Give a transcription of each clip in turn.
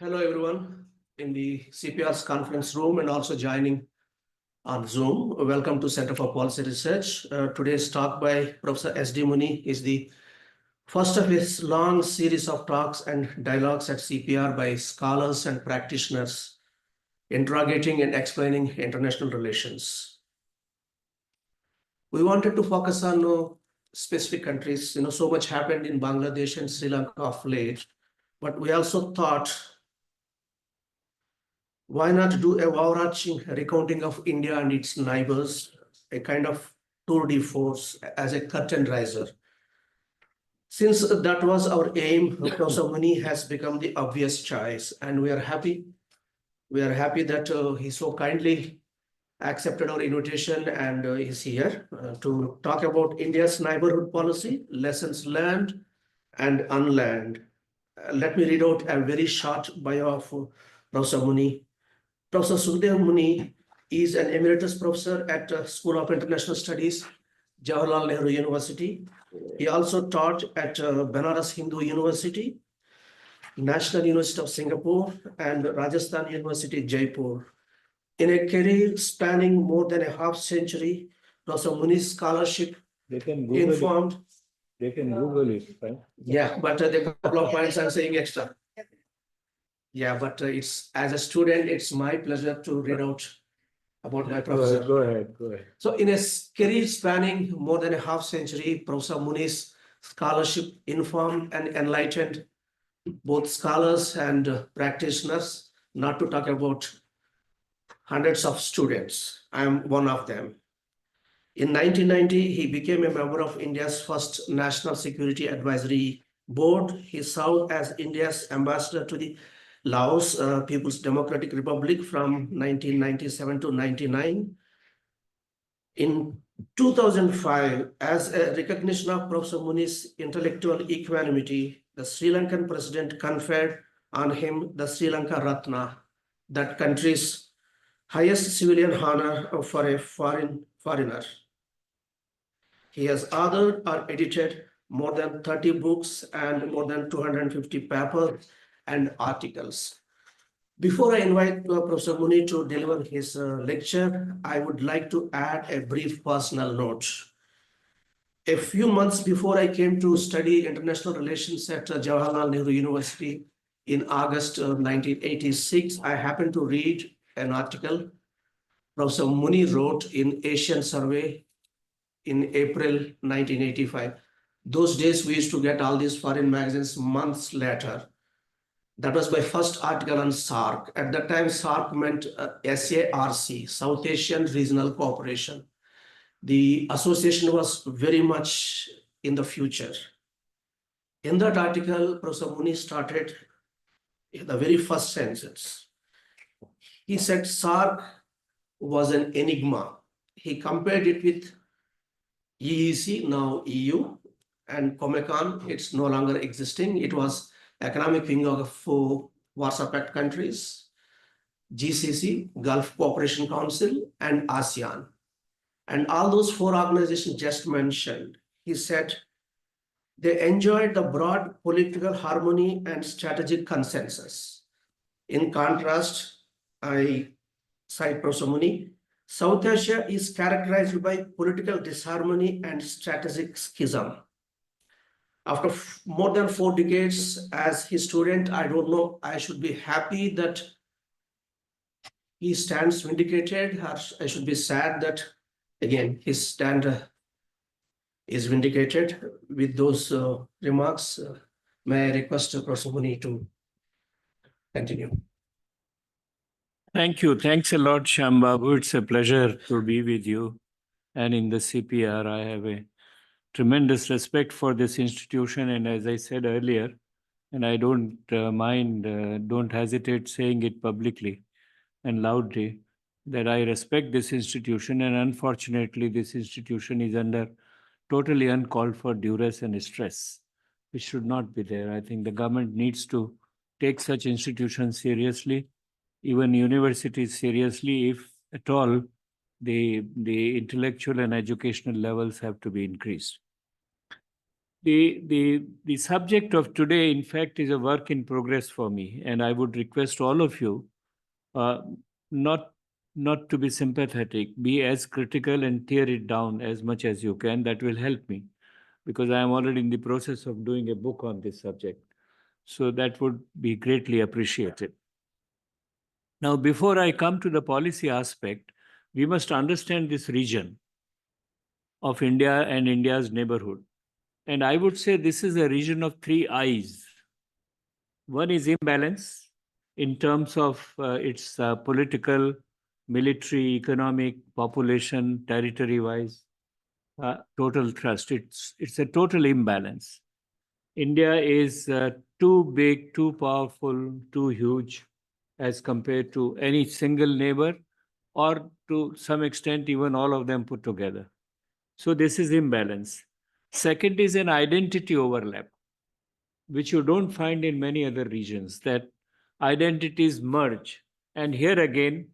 Hello, everyone in the CPR's conference room and also joining on Zoom. Welcome to Center for Policy Research. Today's talk by Professor S.D. Muni is the first of his long series of talks and dialogues at CPR by scholars and practitioners interrogating and explaining international relations. We wanted to focus on specific countries. So much happened in Bangladesh and Sri Lanka of late, but we also thought, why not do a overarching recounting of India and its neighbors, a kind of tour de force as a curtain raiser? Since that was our aim, Professor Muni has become the obvious choice, and we are happy. We are happy that he so kindly accepted our invitation and is here to talk about India's neighborhood policy, lessons learned and unlearned. Let me read out a very short bio of Professor Muni. Professor Sukhdev Muni is an emeritus professor at School of International Studies, Jawaharlal Nehru University. He also taught at Banaras Hindu University, National University of Singapore, and Rajasthan University, Jaipur. In a career spanning more than a half century, Professor Muni's scholarship informed. They can Google it, right? Yeah, but there are a couple of points I'm saying extra. Yeah, but it's as a student, it's my pleasure to read out about my professor. Go ahead. So in a career spanning more than a half century, Professor Muni's scholarship informed and enlightened both scholars and practitioners, not to talk about hundreds of students. I am one of them. In 1990, he became a member of India's first National Security Advisory Board. He served as India's ambassador to the Laos People's Democratic Republic from 1997 to 99. In 2005, as a recognition of Professor Muni's intellectual equanimity, the Sri Lankan president conferred on him the Sri Lanka Ratna, that country's highest civilian honor for a foreigner. He has authored or edited more than 30 books and more than 250 papers and articles. Before I invite Professor Muni to deliver his lecture, I would like to add a brief personal note. A few months before I came to study international relations at Jawaharlal Nehru University in August 1986, I happened to read an article Professor Muni wrote in Asian Survey in April 1985. Those days we used to get all these foreign magazines months later. That was my first article on SARC. At that time, SARC meant SARC, South Asian Regional Cooperation. The association was very much in the future. In that article, Professor Muni started the very first sentence. He said SARC was an enigma. He compared it with EEC, now EU, and Comecon, it's no longer existing. It was economic wing of four Warsaw Pact countries, GCC, Gulf Cooperation Council, and ASEAN. And all those four organizations just mentioned, he said, they enjoyed the broad political harmony and strategic consensus. In contrast, I cite Professor Muni, South Asia is characterized by political disharmony and strategic schism. After more than 4 decades as his student, I don't know, I should be happy that he stands vindicated, or I should be sad that, again, his stand is vindicated. With those remarks, may I request Professor Muni to continue. Thank you. Thanks a lot, Shambabu. It's a pleasure to be with you. And in the CPR, I have a tremendous respect for this institution. And as I said earlier, and I don't don't hesitate saying it publicly and loudly, that I respect this institution. And unfortunately, this institution is under totally uncalled for duress and stress, which should not be there. I think the government needs to take such institutions seriously, even universities seriously, if at all the intellectual and educational levels have to be increased. The subject of today, in fact, is a work in progress for me, and I would request all of you uh, not not to be sympathetic, be as critical and tear it down as much as you can. That will help me because I am already in the process of doing a book on this subject. So that would be greatly appreciated. Now, before I come to the policy aspect, we must understand this region of India and India's neighborhood. And I would say this is a region of three I's. One is imbalance in terms of its political, military, economic, population, territory wise, total trust. It's a total imbalance. India is too big, too powerful, too huge as compared to any single neighbor or to some extent even all of them put together. So this is imbalance. Second is an identity overlap, which you don't find in many other regions, that identities merge. And here again,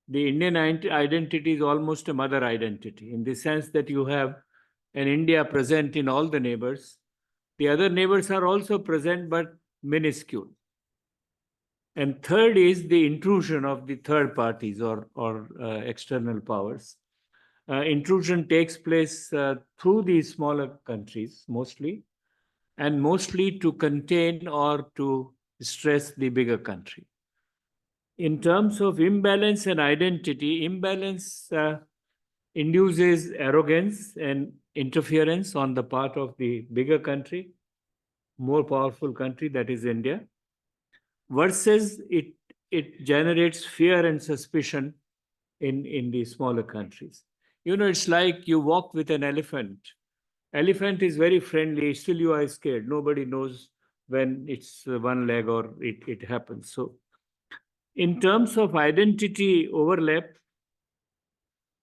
the Indian identity is almost a mother identity in the sense that you have an India present in all the neighbors. The other neighbors are also present, but minuscule. And third is the intrusion of the third parties or external powers. Intrusion takes place through these smaller countries mostly, and mostly to contain or to stress the bigger country. In terms of imbalance and identity, imbalance induces arrogance and interference on the part of the bigger country, more powerful country, that is India, versus it generates fear and suspicion in the smaller countries. You know, it's like you walk with an elephant. Elephant is very friendly, still you are scared. Nobody knows when it's one leg or it happens. So, in terms of identity overlap,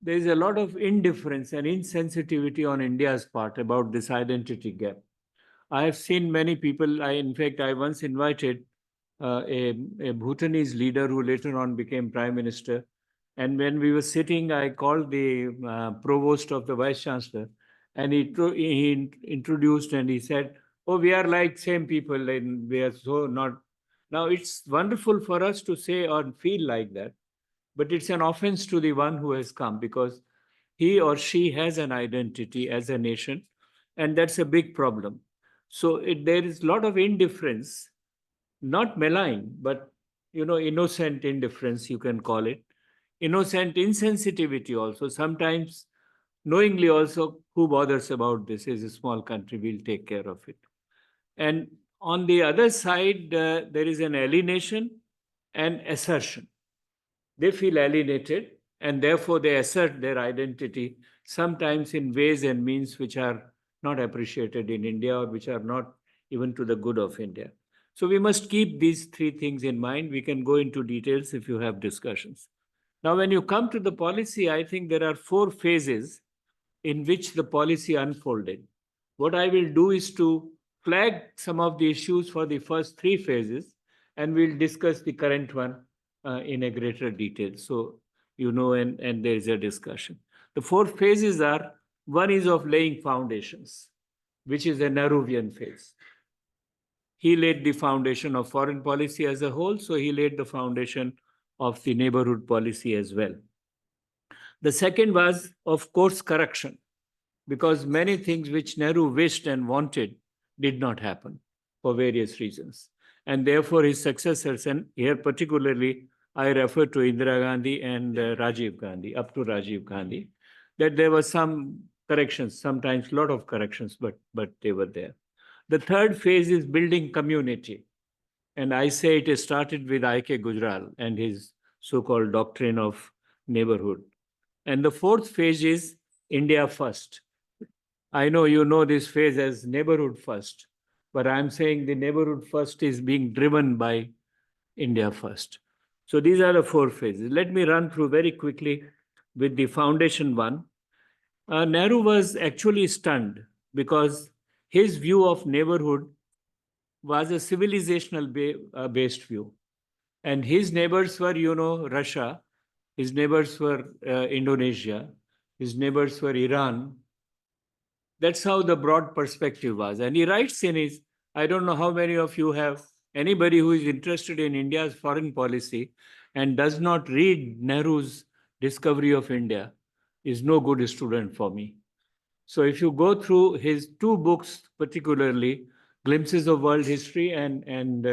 there is a lot of indifference and insensitivity on India's part about this identity gap. I have seen many people. In fact, I once invited a Bhutanese leader who later on became prime minister. And when we were sitting, I called the provost of the vice chancellor, and he introduced and he said, "Oh, we are like same people, and we are so not." Now it's wonderful for us to say or feel like that, but it's an offense to the one who has come because he or she has an identity as a nation, and that's a big problem. So there is a lot of indifference, not malign, but innocent indifference, you can call it, innocent insensitivity also. Sometimes knowingly also, who bothers about this? Is a small country, we'll take care of it. And on the other side, there is an alienation and assertion. They feel alienated and therefore they assert their identity, sometimes in ways and means which are not appreciated in India or which are not even to the good of India. So we must keep these three things in mind. We can go into details if you have discussions. Now, when you come to the policy, I think there are four phases in which the policy unfolded. What I will do is to flag some of the issues for the first three phases, and we'll discuss the current one in a greater detail. So, and there is a discussion. The four phases are: one is of laying foundations, which is a Nehruvian phase. He laid the foundation of foreign policy as a whole, so he laid the foundation of the neighborhood policy as well. The second was of course correction, because many things which Nehru wished and wanted did not happen for various reasons. And therefore his successors, and here particularly I refer to Indira Gandhi and Rajiv Gandhi, up to Rajiv Gandhi, that there were some corrections, sometimes a lot of corrections, but they were there. The third phase is building community. And I say it started with I.K. Gujral and his so-called doctrine of neighborhood. And the fourth phase is India first. I know you know this phase as neighborhood first, but I'm saying the neighborhood first is being driven by India first. So these are the four phases. Let me run through very quickly with the foundation one. Nehru was actually stunned because his view of neighborhood was a civilizational based view. And his neighbors were, Russia, his neighbors were Indonesia, his neighbors were Iran, That's how the broad perspective was. And he writes in his, I don't know how many of you have anybody who is interested in India's foreign policy and does not read Nehru's Discovery of India is no good student for me. So if you go through his two books, particularly Glimpses of World History and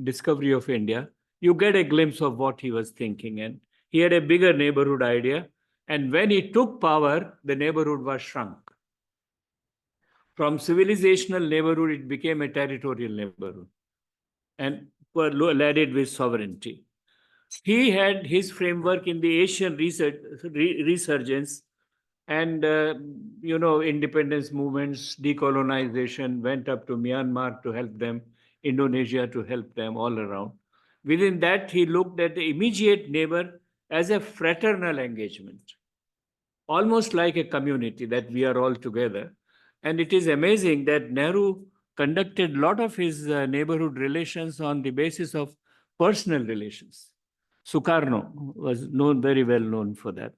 Discovery of India, you get a glimpse of what he was thinking. And he had a bigger neighborhood idea. And when he took power, the neighborhood was shrunk. From civilizational neighborhood, it became a territorial neighborhood and were laden with sovereignty. He had his framework in the Asian resurgence and independence movements, decolonization, went up to Myanmar to help them, Indonesia to help them, all around. Within that, he looked at the immediate neighbor as a fraternal engagement, almost like a community that we are all together. And it is amazing that Nehru conducted a lot of his neighborhood relations on the basis of personal relations. Sukarno was very well known for that.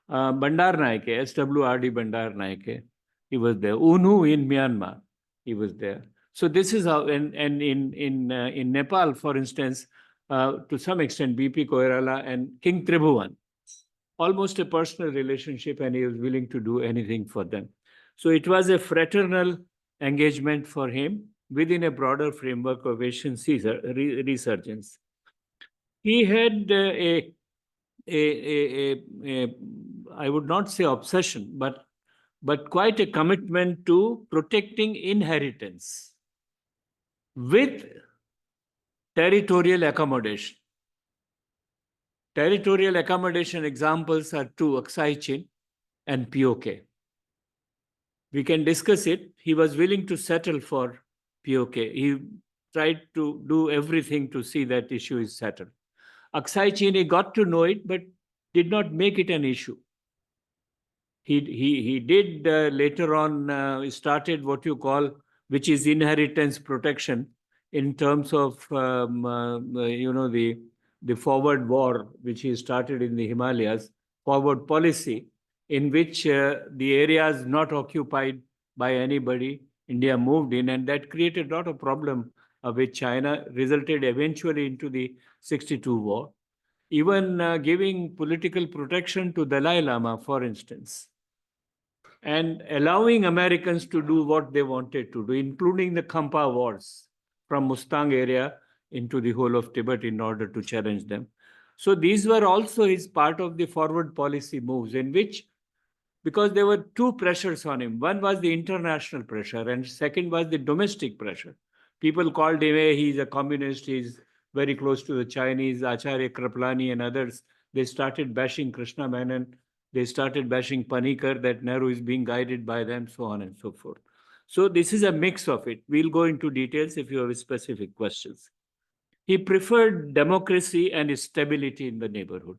Bandar Naike, SWRD Bandar Naike, he was there. UNU in Myanmar, he was there. So this is how, and in Nepal, for instance, to some extent, BP Koirala and King Tribhuvan, almost a personal relationship, and he was willing to do anything for them. So it was a fraternal engagement for him within a broader framework of Asian resurgence. He had I would not say obsession, but quite a commitment to protecting inheritance with territorial accommodation. Territorial accommodation examples are two, Aksai Chin and POK. We can discuss it. He was willing to settle for POK. He tried to do everything to see that issue is settled. Aksai Chin, he got to know it, but did not make it an issue. He did later on started what you call, which is inheritance protection in terms of the forward war, which he started in the Himalayas, forward policy, in which the areas not occupied by anybody, India moved in, and that created a lot of problem with China, resulted eventually into the 62 war. Even giving political protection to Dalai Lama, for instance, and allowing Americans to do what they wanted to do, including the Khampa wars from Mustang area into the whole of Tibet in order to challenge them. So these were also his part of the forward policy moves, in which, because there were two pressures on him. One was the international pressure, and second was the domestic pressure. People called him, hey, he's a communist, he's very close to the Chinese, Acharya Kripalani and others. They started bashing Krishna Menon. They started bashing Panikkar, that Nehru is being guided by them, so on and so forth. So this is a mix of it. We'll go into details if you have specific questions. He preferred democracy and stability in the neighborhood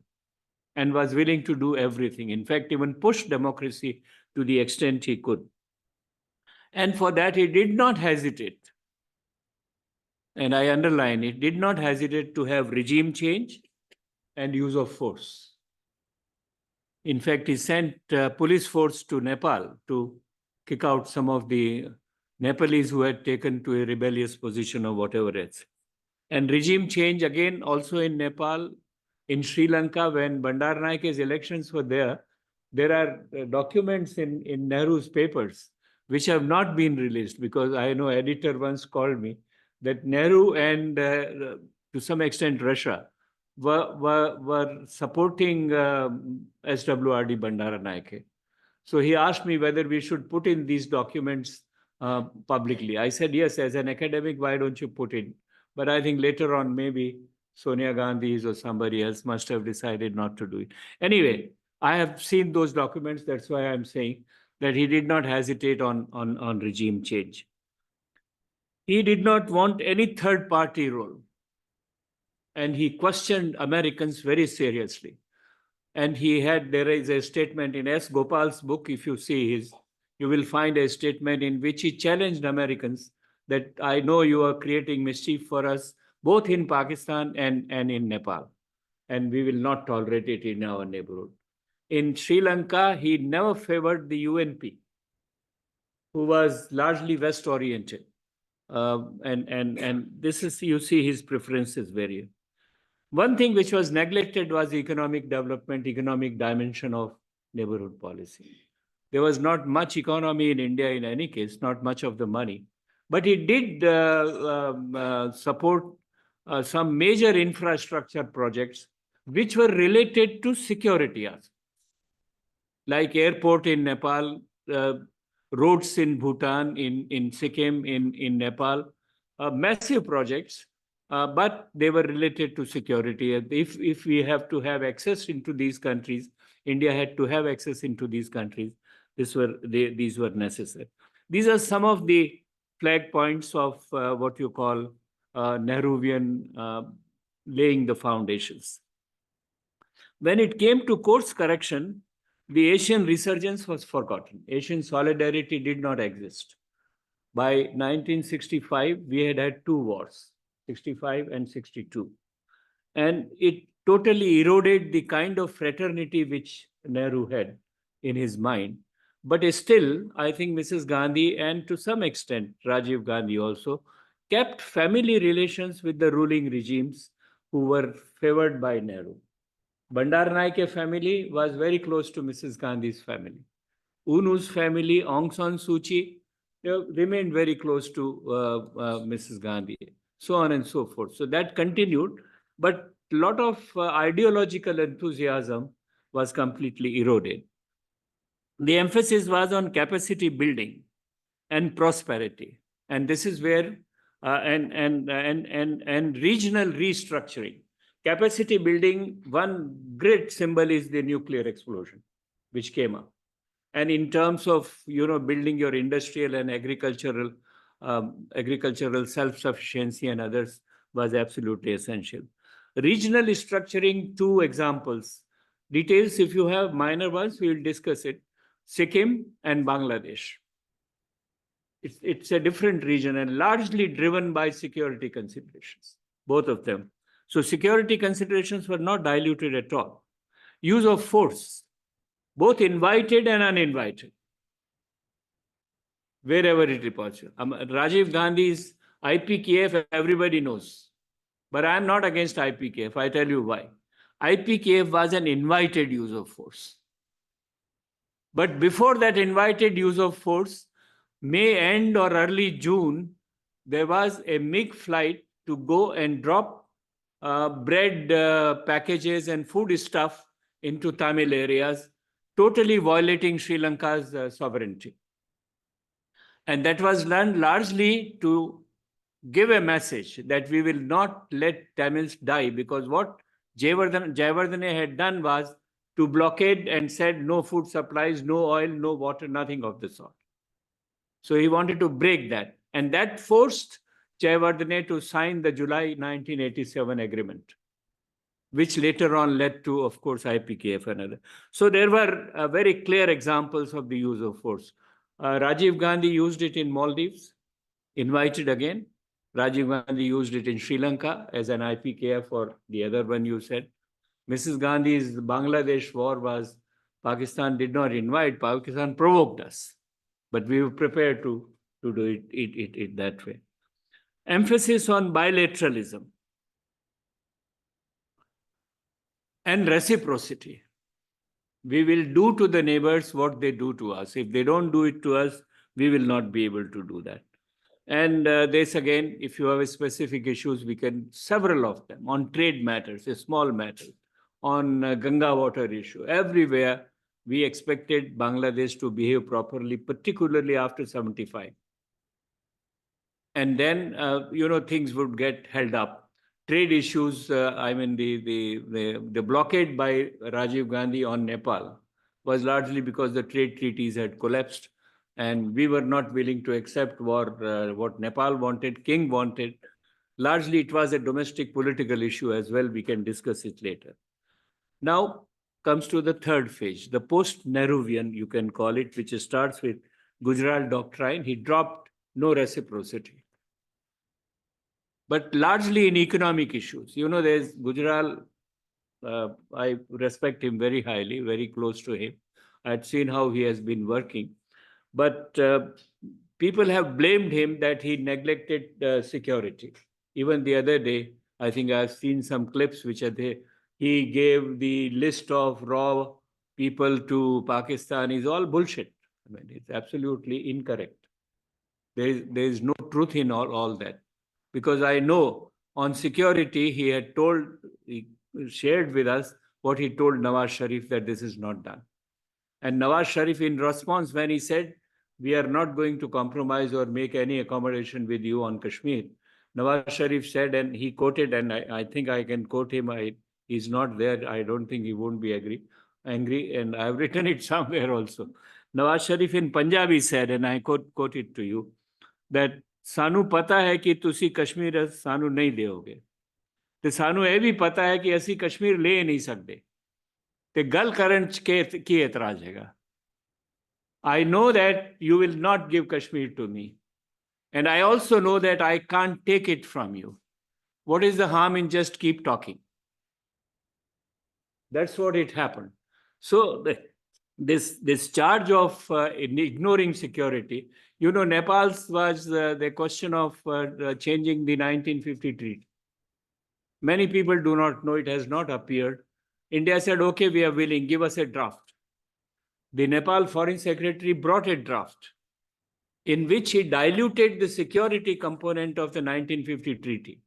and was willing to do everything. In fact, even pushed democracy to the extent he could. And for that, he did not hesitate. And I underline, he did not hesitate to have regime change and use of force. In fact, he sent police force to Nepal to kick out some of the Nepalese who had taken to a rebellious position or whatever else. And regime change again also in Nepal. In Sri Lanka, when Bandar Naike's elections were there are documents in Nehru's papers which have not been released, because I know editor once called me that Nehru and to some extent Russia were supporting SWRD Bandara Naike. So he asked me whether we should put in these documents publicly. I said, yes, as an academic, why don't you put in? But I think later on, maybe Sonia Gandhi's or somebody else must have decided not to do it. Anyway, I have seen those documents. That's why I'm saying that he did not hesitate on regime change. He did not want any third party role. And he questioned Americans very seriously. And there is a statement in S. Gopal's book, if you see you will find a statement in which he challenged Americans that I know you are creating mischief for us, both in Pakistan and in Nepal. And we will not tolerate it in our neighborhood. In Sri Lanka, he never favored the UNP. who was largely West oriented. And this is, you see, his preferences vary. One thing which was neglected was the economic development, economic dimension of neighborhood policy. There was not much economy in India in any case, not much of the money, but it did support some major infrastructure projects which were related to security, like airport in Nepal, roads in Bhutan, in Sikkim, in Nepal, massive projects, but they were related to security. If we have to have access into these countries, India had to have access into these countries. These were necessary. These are some of the flag points of what you call Nehruvian laying the foundations. When it came to course correction, the Asian resurgence was forgotten. Asian solidarity did not exist. By 1965, we had two wars, 65 and 62. And it totally eroded the kind of fraternity which Nehru had in his mind. But still, I think Mrs. Gandhi, and to some extent Rajiv Gandhi also, kept family relations with the ruling regimes who were favored by Nehru. Bandaranaike family was very close to Mrs. Gandhi's family. Unu's family, Aung San Suu Kyi, remained very close to Mrs. Gandhi, so on and so forth. So that continued, but a lot of ideological enthusiasm was completely eroded. The emphasis was on capacity building and prosperity, and this is where and regional restructuring. Capacity building, one great symbol is the nuclear explosion, which came up. And in terms of building your industrial and agricultural self-sufficiency and others was absolutely essential. Regional structuring, two examples. Details, if you have minor ones, we will discuss it. Sikkim and Bangladesh. It's a different region and largely driven by security considerations, both of them. So security considerations were not diluted at all. Use of force, both invited and uninvited, wherever it is possible. Rajiv Gandhi's IPKF, everybody knows. But I'm not against IPKF. I tell you why. IPKF was an invited use of force. But before that invited use of force, May end or early June, there was a MiG flight to go and drop bread packages and food stuff into Tamil areas, totally violating Sri Lanka's sovereignty. And that was done largely to give a message that we will not let Tamils die, because what Jayawardene had done was to blockade and said no food supplies, no oil, no water, nothing of the sort. So he wanted to break that. And that forced Jayawardene to sign the July 1987 agreement, which later on led to, of course, IPKF and other. So there were very clear examples of the use of force. Rajiv Gandhi used it in Maldives, invited again. Rajiv Gandhi used it in Sri Lanka as an IPKF, or the other one you said. Mrs. Gandhi's Bangladesh war was, Pakistan did not invite, Pakistan provoked us. But we were prepared to do it that way. Emphasis on bilateralism and reciprocity. We will do to the neighbors what they do to us. If they don't do it to us, we will not be able to do that. And this again, if you have specific issues, we can, several of them, on trade matters, a small matter, on Ganga water issue, everywhere we expected Bangladesh to behave properly, particularly after 75. And then, things would get held up. Trade issues, the blockade by Rajiv Gandhi on Nepal was largely because the trade treaties had collapsed and we were not willing to accept what Nepal wanted, King wanted. Largely, it was a domestic political issue as well. We can discuss it later. Now comes to the third phase, the post-Nehruvian, you can call it, which starts with Gujarat Doctrine. He dropped no reciprocity, but largely in economic issues. There's Gujarat, I respect him very highly, very close to him. I'd seen how he has been working. But people have blamed him that he neglected security. Even the other day, I think I've seen some clips which are there. He gave the list of raw people to Pakistan is all bullshit. I mean, it's absolutely incorrect. There is no truth in all that. Because I know on security, he shared with us what he told Nawaz Sharif that this is not done. And Nawaz Sharif, in response, when he said, we are not going to compromise or make any accommodation with you on Kashmir, Nawaz Sharif said, and he quoted, and I think I can quote him. He's not there. I don't think he won't be angry. And I've written it somewhere also. Nawaz Sharif in Punjabi said, and I quote it to you, that सानू पता है कि तुसी कश्मीर सानू नहीं देओगे ते सानू ये भी पता है कि असी कश्मीर ले नहीं सकते ते गल करन च की एतराज हैगा I know that you will not give Kashmir to me. And I also know that I can't take it from you. What is the harm in just keep talking? That's what it happened. So this charge of ignoring security, Nepal's was the question of changing the 1950 treaty. Many people do not know, it has not appeared. India said, okay, we are willing, give us a draft. The Nepal Foreign Secretary brought a draft in which he diluted the security component of the 1950 treaty.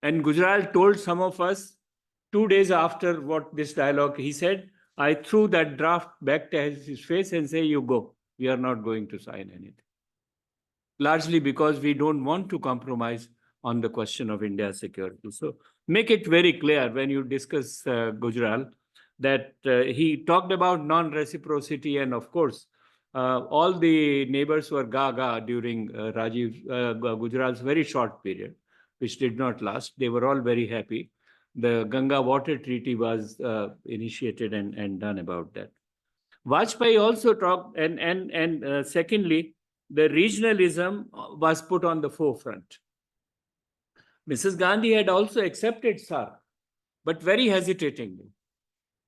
And Gujral told some of us 2 days after what this dialogue, he said, I threw that draft back to his face and say, you go. We are not going to sign anything. Largely because we don't want to compromise on the question of India's security. So make it very clear when you discuss Gujral that he talked about non-reciprocity, and of course, all the neighbors were gaga during Gujral's very short period, which did not last. They were all very happy. The Ganga Water Treaty was initiated and done about that. Vajpayee also talked, and secondly, the regionalism was put on the forefront. Mrs. Gandhi had also accepted SARC, but very hesitatingly.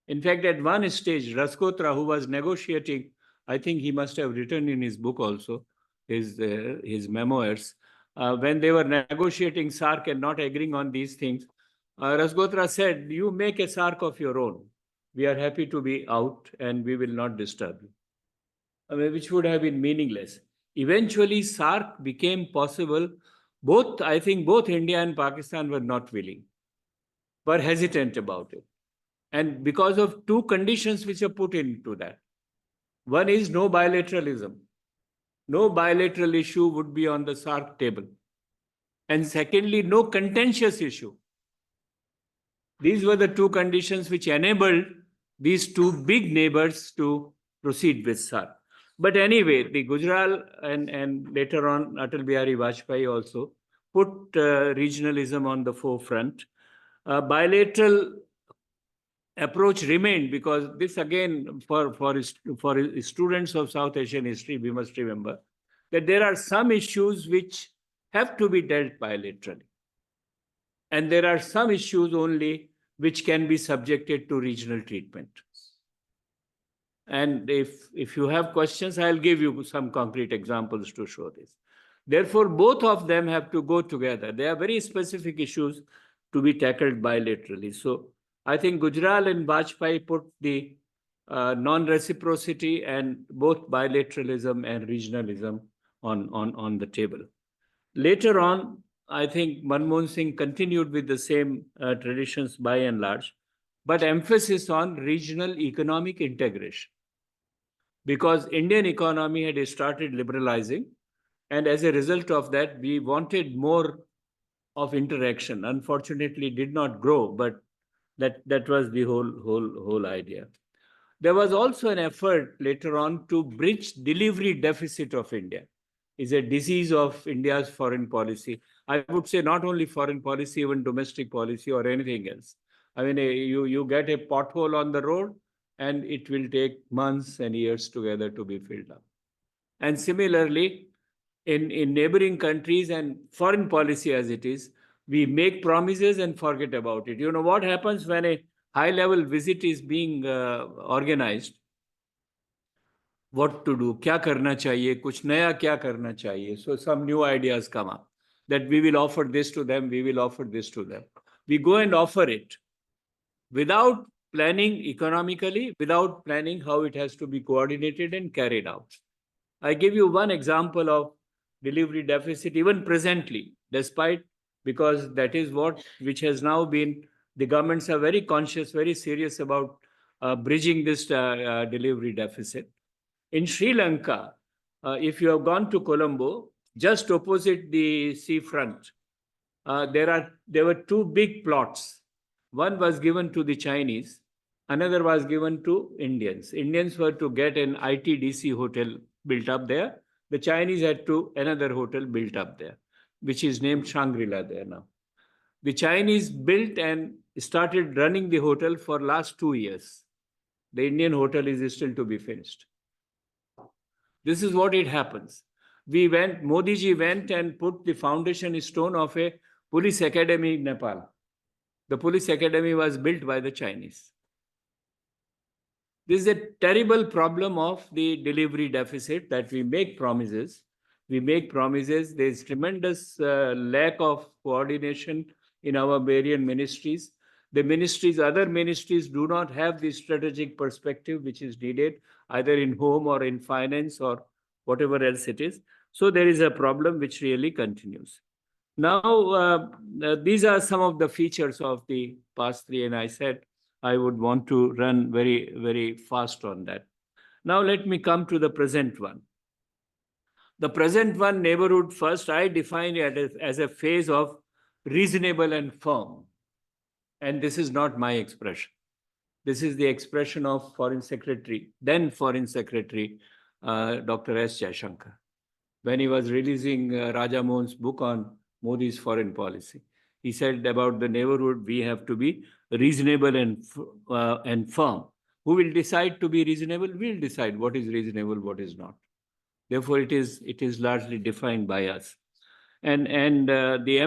In fact, at one stage, Raskotra, who was negotiating, I think he must have written in his book also, his memoirs, when they were negotiating SARC and not agreeing on these things, Raskotra said, you make a SARC of your own. We are happy to be out and we will not disturb you. I mean, which would have been meaningless. Eventually, SARC became possible. I think both India and Pakistan were not willing, were hesitant about it. And because of two conditions which are put into that. One is no bilateralism. No bilateral issue would be on the SARC table. And secondly, no contentious issue. These were the two conditions which enabled these two big neighbors to proceed with SARC. But anyway, the Gujral and later on Atal Bihari Vajpayee also put regionalism on the forefront. Bilateral approach remained, because this again, for students of South Asian history, we must remember that there are some issues which have to be dealt bilaterally. And there are some issues only which can be subjected to regional treatment. And if you have questions, I'll give you some concrete examples to show this. Therefore, both of them have to go together. They are very specific issues to be tackled bilaterally. So I think Gujral and Vajpayee put the non-reciprocity and both bilateralism and regionalism on the table. Later on, I think Manmohan Singh continued with the same traditions by and large, but emphasis on regional economic integration. Because Indian economy had started liberalizing, and as a result of that, we wanted more of interaction. Unfortunately, did not grow, but that was the whole idea. There was also an effort later on to bridge delivery deficit of India. Is a disease of India's foreign policy. I would say not only foreign policy, even domestic policy or anything else. I mean, you get a pothole on the road and it will take months and years together to be filled up. And similarly, in neighboring countries and foreign policy as it is, we make promises and forget about it. You know what happens when a high-level visit is being organized? what to do, क्या करना चाहिए, कुछ नया क्या करना चाहिए. So some new ideas come up that we will offer this to them, we will offer this to them. We go and offer it without planning economically, without planning how it has to be coordinated and carried out. I give you one example of delivery deficit, even presently, despite, because that is what which has now been, the governments are very conscious, very serious about bridging this delivery deficit. In Sri Lanka, if you have gone to Colombo, just opposite the seafront, there were two big plots. One was given to the Chinese, another was given to Indians. Indians were to get an ITDC hotel built up there. The Chinese had to another hotel built up there, which is named Shangri-La there now. The Chinese built and started running the hotel for last 2 years. The Indian hotel is still to be finished. This is what it happens. Modi ji went and put the foundation stone of a police academy in Nepal. The police academy was built by the Chinese. This is a terrible problem of the delivery deficit, that we make promises. There's tremendous lack of coordination in our various ministries. Other ministries do not have the strategic perspective which is needed, either in home or in finance or whatever else it is. So there is a problem which really continues. Now, these are some of the features of the past three, and I said I would want to run very, very fast on that. Now, let me come to the present one. The present one, neighborhood first, I define it as a phase of reasonable and firm. And this is not my expression. This is the expression of then Foreign Secretary, Dr. S. Jaishankar, when he was releasing Raja Mohan's book on Modi's foreign policy. He said about the neighborhood, we have to be reasonable and firm. Who will decide to be reasonable? We'll decide what is reasonable, what is not. Therefore, it is largely defined by us. And the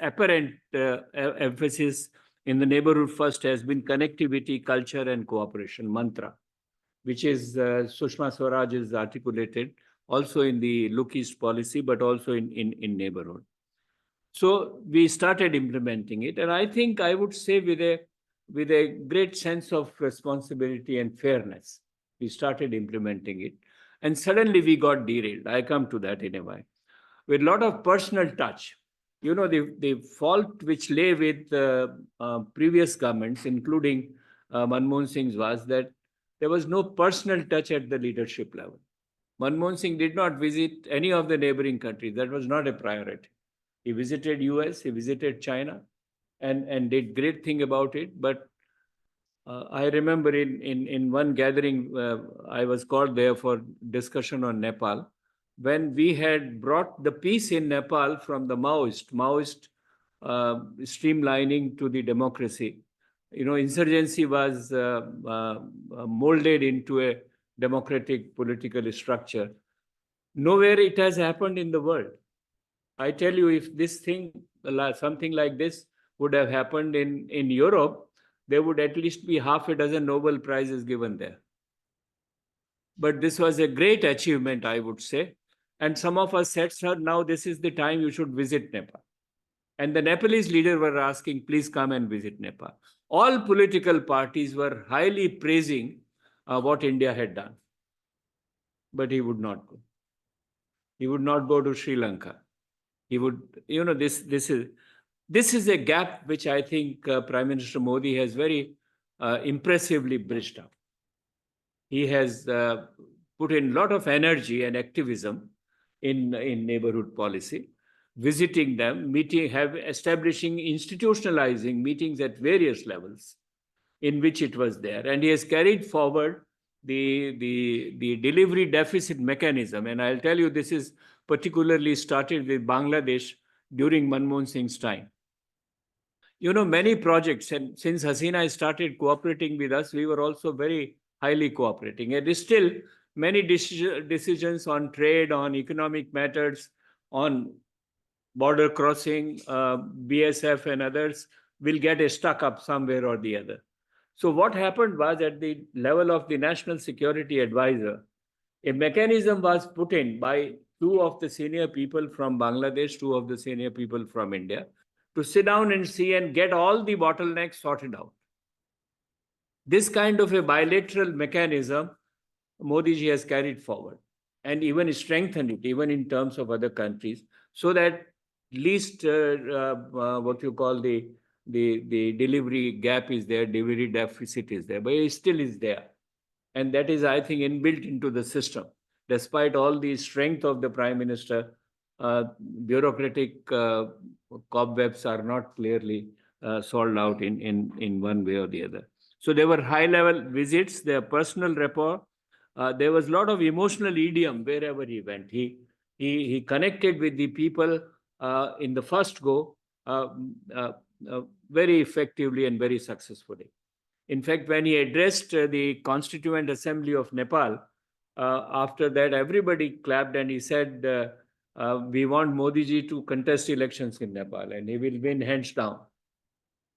apparent emphasis in the neighborhood first has been connectivity, culture, and cooperation, mantra, which is Sushma Swaraj is articulated also in the Look East policy, but also in neighborhood. So we started implementing it, and I think I would say with a great sense of responsibility and fairness, we started implementing it, and suddenly we got derailed. I come to that in a while. With a lot of personal touch. You know, the fault which lay with previous governments, including Manmohan Singh's, was that there was no personal touch at the leadership level. Manmohan Singh did not visit any of the neighboring countries. That was not a priority. He visited US, he visited China, and did great thing about it. But I remember in one gathering, I was called there for discussion on Nepal, when we had brought the peace in Nepal from the Maoist streamlining to the democracy. You know, insurgency was molded into a democratic political structure. Nowhere it has happened in the world. I tell you, if this thing, something like this would have happened in Europe, there would at least be half a dozen Nobel Prizes given there. But this was a great achievement, I would say. And some of us said, sir, now this is the time you should visit Nepal. And the Nepalese leader were asking, please come and visit Nepal. All political parties were highly praising what India had done. But he would not go. He would not go to Sri Lanka. He would, you know, this is a gap which I think Prime Minister Modi has very impressively bridged up. He has put in a lot of energy and activism in neighborhood policy, visiting them, establishing, institutionalizing meetings at various levels in which it was there. And he has carried forward the delivery deficit mechanism. And I'll tell you, this is particularly started with Bangladesh during Manmohan Singh's time. You know, many projects, and since Hasina started cooperating with us, we were also very highly cooperating. And still, many decisions on trade, on economic matters, on border crossing, BSF and others will get stuck up somewhere or the other. So what happened was, at the level of the National Security Advisor, A mechanism was put in by two of the senior people from Bangladesh, two of the senior people from India, to sit down and see and get all the bottlenecks sorted out. This kind of a bilateral mechanism Modi ji has carried forward and even strengthened it, even in terms of other countries, so that least what you call the delivery gap is there, delivery deficit is there, but it still is there. And that is, I think, inbuilt into the system. Despite all the strength of the Prime Minister, bureaucratic cobwebs are not clearly solved out in one way or the other. So there were high-level visits, their personal rapport. There was a lot of emotional idiom wherever he went. He connected with the people in the first go very effectively and very successfully. In fact, when he addressed the Constituent Assembly of Nepal, after that, everybody clapped and he said, we want Modi ji to contest elections in Nepal and he will win hands down.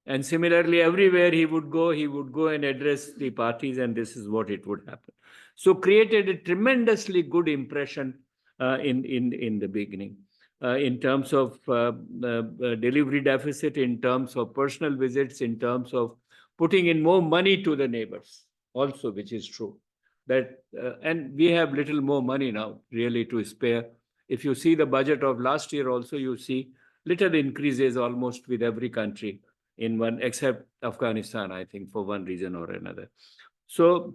And similarly, everywhere he would go and address the parties, and this is what it would happen. So created a tremendously good impression in the beginning. In terms of delivery deficit, in terms of personal visits, in terms of putting in more money to the neighbors also, which is true. That and we have little more money now really to spare. If you see the budget of last year also, you see little increases almost with every country in one, except Afghanistan, I think, for one reason or another. So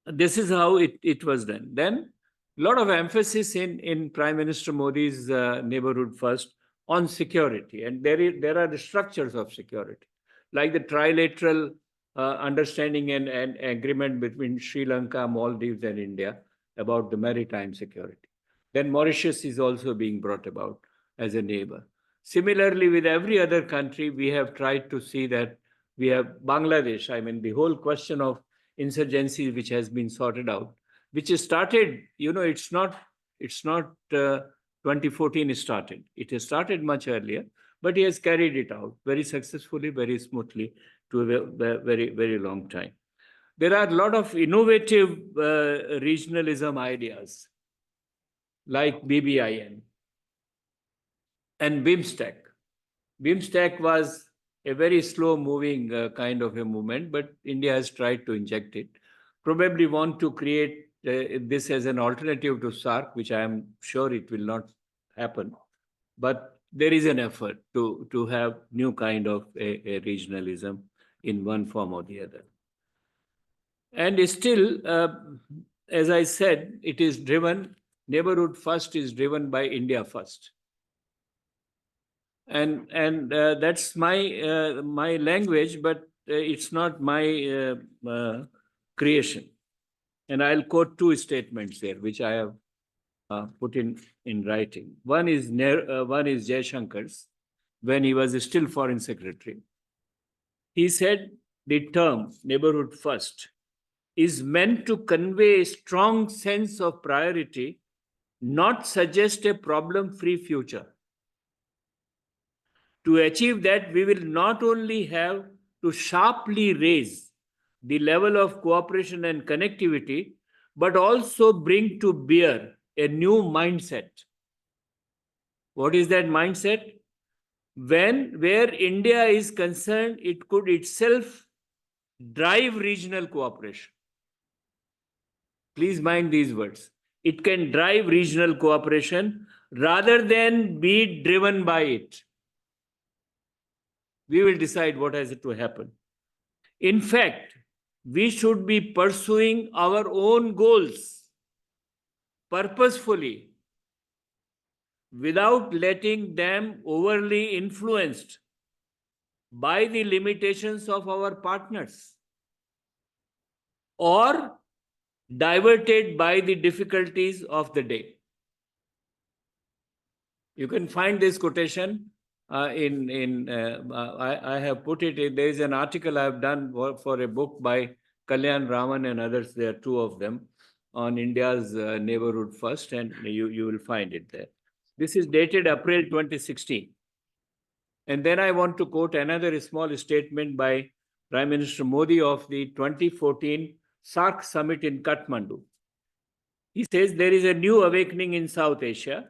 this is how it was done. Then a lot of emphasis in Prime Minister Modi's Neighbourhood First on security. And there are the structures of security, like the trilateral understanding and agreement between Sri Lanka, Maldives, and India about the maritime security. Then Mauritius is also being brought about as a neighbor. Similarly, with every other country, we have tried to see that we have Bangladesh. I mean, the whole question of insurgency, which has been sorted out, which is started, it's not 2014 started. It has started much earlier, but he has carried it out very successfully, very smoothly to a very, very long time. There are a lot of innovative regionalism ideas like BBIN and BIMSTEC. BIMSTEC was a very slow-moving kind of a movement, but India has tried to inject it. Probably want to create this as an alternative to SARC, which I am sure it will not happen. But there is an effort to have new kind of a regionalism in one form or the other. And still, as I said, it is driven, Neighbourhood First is driven by India first. And that's my language, but it's not my creation. And I'll quote two statements here, which I have put in writing. One is Jaishankar's, when he was still Foreign Secretary. He said the term Neighbourhood First is meant to convey a strong sense of priority, not suggest a problem-free future. To achieve that, we will not only have to sharply raise the level of cooperation and connectivity, but also bring to bear a new mindset. What is that mindset? Where India is concerned, it could itself drive regional cooperation. Please mind these words. It can drive regional cooperation rather than be driven by it. We will decide what has to happen. In fact, we should be pursuing our own goals purposefully without letting them overly influenced by the limitations of our partners or diverted by the difficulties of the day. You can find this quotation I have put it in. There is an article I have done for a book by Kalyan Raman and others. There are two of them on India's Neighbourhood First, and you will find it there. This is dated April 2016. And then I want to quote another small statement by Prime Minister Modi of the 2014 SARC summit in Kathmandu. He says there is a new awakening in South Asia,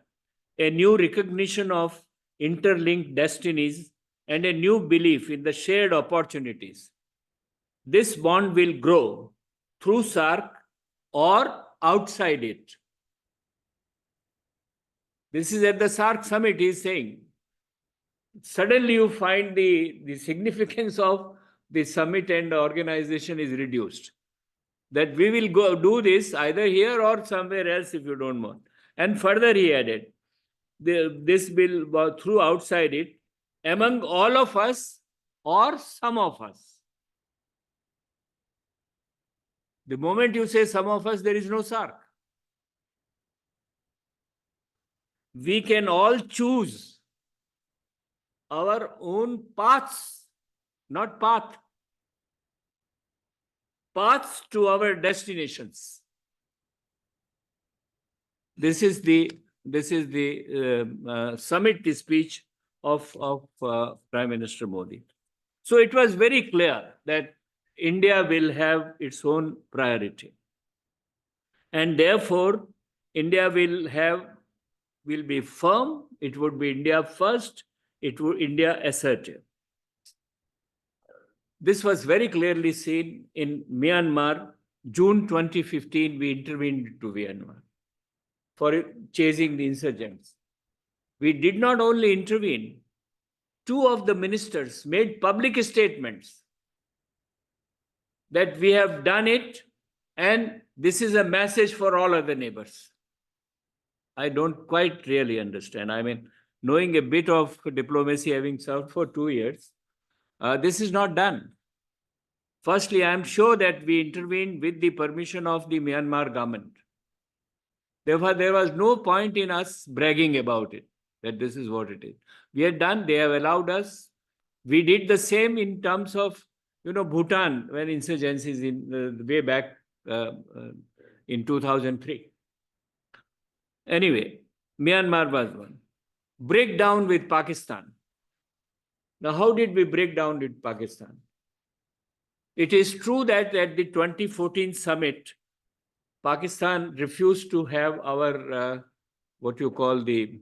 a new recognition of interlinked destinies, and a new belief in the shared opportunities. This bond will grow through SARC or outside it. This is at the SARC summit, he is saying. Suddenly you find the significance of the summit and the organization is reduced. That we will go do this either here or somewhere else if you don't want. And further he added, this will go through outside it, among all of us or some of us. The moment you say some of us, there is no SARC. We can all choose our own paths, not paths to our destinations. This is the summit speech of Prime Minister Modi. So it was very clear that India will have its own priority, and therefore India will be firm. It would be India first. It would India assertive. This was very clearly seen in Myanmar. June 2015, we intervened into Myanmar for chasing the insurgents. We did not only intervene, two of the ministers made public statements that we have done it and this is a message for all other neighbors. I don't quite really understand. I mean, knowing a bit of diplomacy, having served for 2 years, this is not done. Firstly, I am sure that we intervened with the permission of the Myanmar government. Therefore, there was no point in us bragging about it, that this is what it is. We had done, they have allowed us. We did the same in terms of, Bhutan, when insurgencies in way back in 2003. Anyway, Myanmar was one. Breakdown with Pakistan. Now, how did we break down with Pakistan? It is true that at the 2014 summit, Pakistan refused to have our, what you call the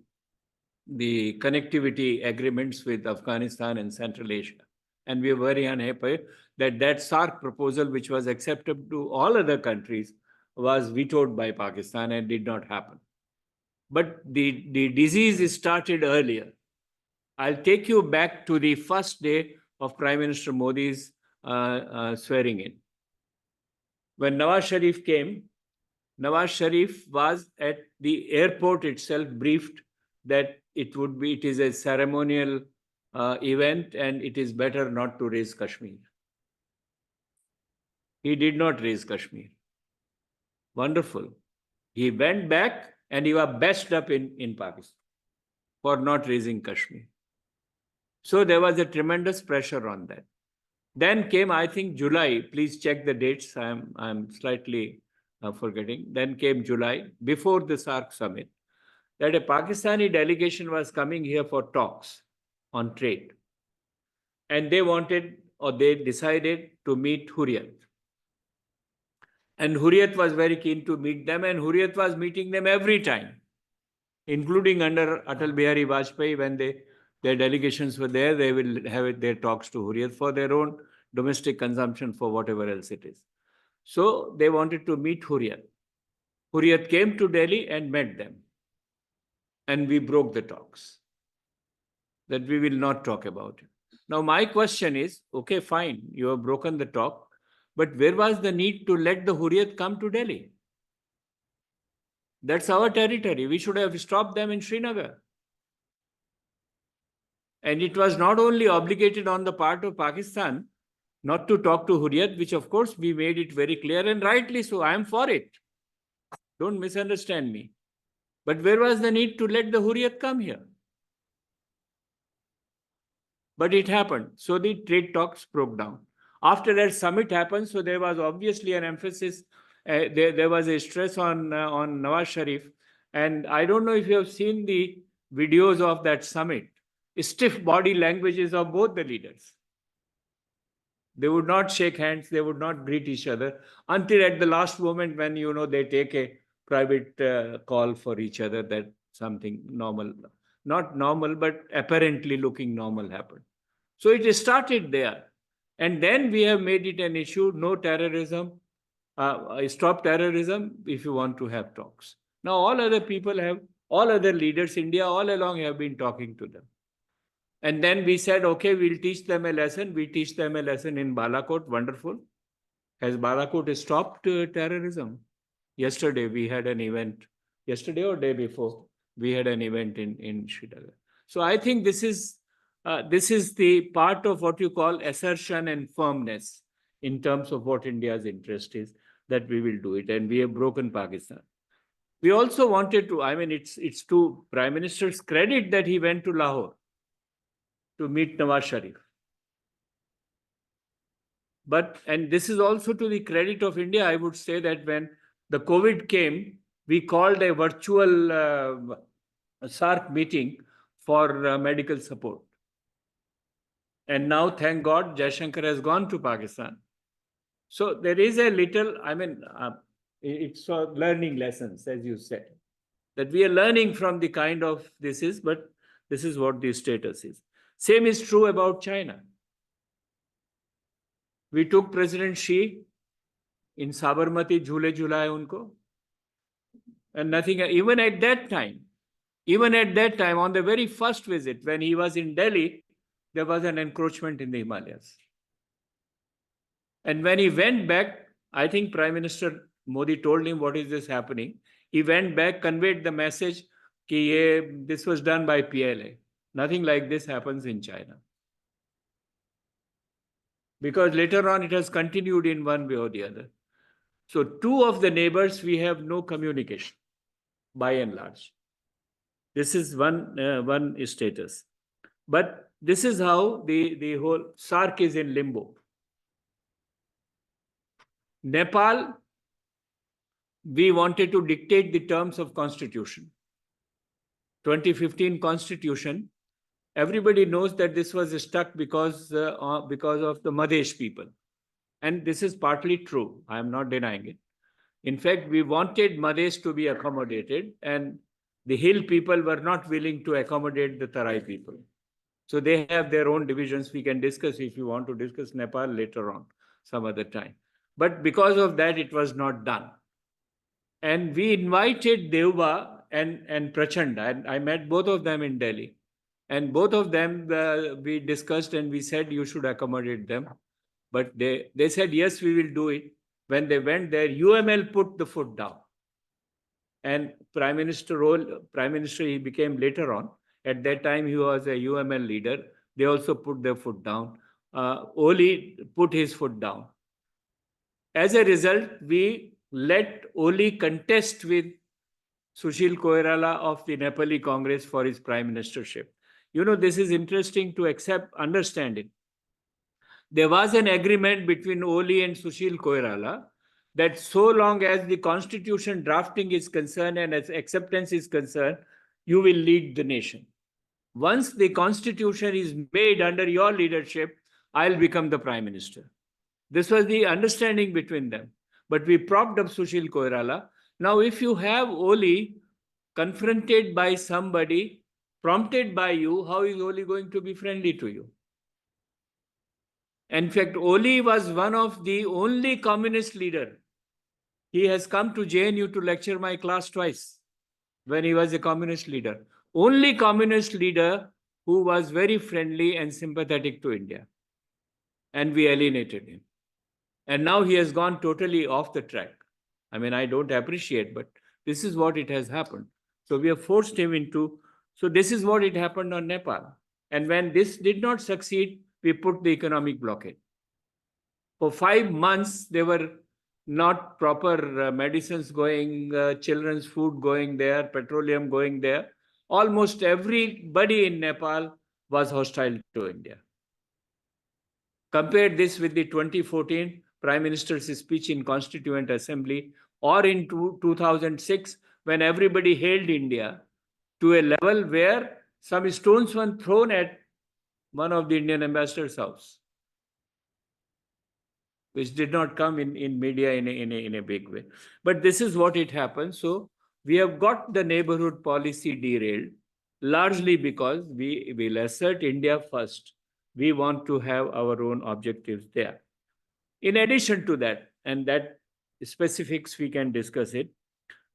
connectivity agreements with Afghanistan and Central Asia. And we were very unhappy that SARC proposal, which was accepted to all other countries, was vetoed by Pakistan and did not happen. But the disease started earlier. I'll take you back to the first day of Prime Minister Modi's swearing in. When Nawaz Sharif came, Nawaz Sharif was at the airport itself briefed that it is a ceremonial event and it is better not to raise Kashmir. He did not raise Kashmir. Wonderful. He went back and he was bashed up in Pakistan for not raising Kashmir. So there was a tremendous pressure on that. Then came, I think, July. Please check the dates. I'm slightly forgetting. Then came July, before the SARC summit, that a Pakistani delegation was coming here for talks on trade. And they decided to meet Hurriyat. And Hurriyat was very keen to meet them, and Hurriyat was meeting them every time, including under Atal Bihari Vajpayee. When their delegations were there, they will have their talks to Hurriyat for their own domestic consumption, for whatever else it is. So they wanted to meet Hurriyat. Hurriyat came to Delhi and met them. And we broke the talks, that we will not talk about it. Now, my question is, okay, fine, you have broken the talk, but where was the need to let the Hurriyat come to Delhi? That's our territory. We should have stopped them in Srinagar. And it was not only obligated on the part of Pakistan not to talk to Hurriyat, which of course we made it very clear, and rightly so. I am for it. Don't misunderstand me. But where was the need to let the Hurriyat come here? But it happened. So the trade talks broke down. After that summit happened, so there was obviously an emphasis. There was a stress on Nawaz Sharif. And I don't know if you have seen the videos of that summit. Stiff body languages of both the leaders. They would not shake hands. They would not greet each other until at the last moment when, they take a private call for each other that something normal, not normal, but apparently looking normal happened. So it started there. And then we have made it an issue, no terrorism, stop terrorism if you want to have talks. Now all other people have, all other leaders, India all along have been talking to them. And then we said, okay, we'll teach them a lesson. We teach them a lesson in Balakot, wonderful. Has Balakot stopped terrorism? Yesterday we had an event, yesterday or day before, we had an event in Srinagar. So I think this is the part of what you call assertion and firmness in terms of what India's interest is, that we will do it. And we have broken Pakistan. We also wanted to, I mean, it's to Prime Minister's credit that he went to Lahore to meet Nawaz Sharif. But, and this is also to the credit of India, I would say that when the COVID came, we called a virtual SARC meeting for medical support. And now, thank God, Jaishankar has gone to Pakistan. So there is a little, I mean, it's learning lessons, as you said, that we are learning from the kind of this is, but this is what the status is. Same is true about China. We took President Xi in Sabarmati, Jhule Jhulaye unko, and nothing, even at that time, on the very first visit, when he was in Delhi, there was an encroachment in the Himalayas. And when he went back, I think Prime Minister Modi told him, what is this happening? He went back, conveyed the message, this was done by PLA. Nothing like this happens in China. Because later on, it has continued in one way or the other. So two of the neighbors, we have no communication, by and large. This is one status. But this is how the whole SARC is in limbo. Nepal, we wanted to dictate the terms of constitution. 2015 constitution, everybody knows that this was stuck because of the Madhesh people. And this is partly true. I am not denying it. In fact, we wanted Madhesh to be accommodated, and the hill people were not willing to accommodate the Tarai people. So they have their own divisions. We can discuss, if you want to discuss Nepal later on, some other time. But because of that, it was not done. And we invited Devba and Prachanda, and I met both of them in Delhi. And both of them, we discussed and we said, you should accommodate them. But they said, yes, we will do it. When they went there, UML put the foot down. And Prime Minister, he became later on. At that time, he was a UML leader. They also put their foot down. Oli put his foot down. As a result, we let Oli contest with Sushil Koirala of the Nepali Congress for his prime ministership. You know, this is interesting to understand it. There was an agreement between Oli and Sushil Koirala that so long as the constitution drafting is concerned and as acceptance is concerned, you will lead the nation. Once the constitution is made under your leadership, I'll become the prime minister. This was the understanding between them. But we propped up Sushil Koirala. Now, if you have Oli confronted by somebody, prompted by you, how is Oli going to be friendly to you? In fact, Oli was one of the only communist leader. He has come to JNU to lecture my class twice when he was a communist leader. Only communist leader who was very friendly and sympathetic to India. And we alienated him. And now he has gone totally off the track. I mean, I don't appreciate, but this is what it has happened. So we have forced him into, so this is what it happened on Nepal. And when this did not succeed, we put the economic blockade. For 5 months, there were not proper medicines going, children's food going there, petroleum going there. Almost everybody in Nepal was hostile to India. Compare this with the 2014 Prime Minister's speech in Constituent Assembly, or in 2006, when everybody hailed India to a level where some stones were thrown at one of the Indian ambassador's house. which did not come in media in a big way. But this is what it happens. So we have got the neighborhood policy derailed, largely because we will assert India first. We want to have our own objectives there. In addition to that, and that specifics we can discuss it,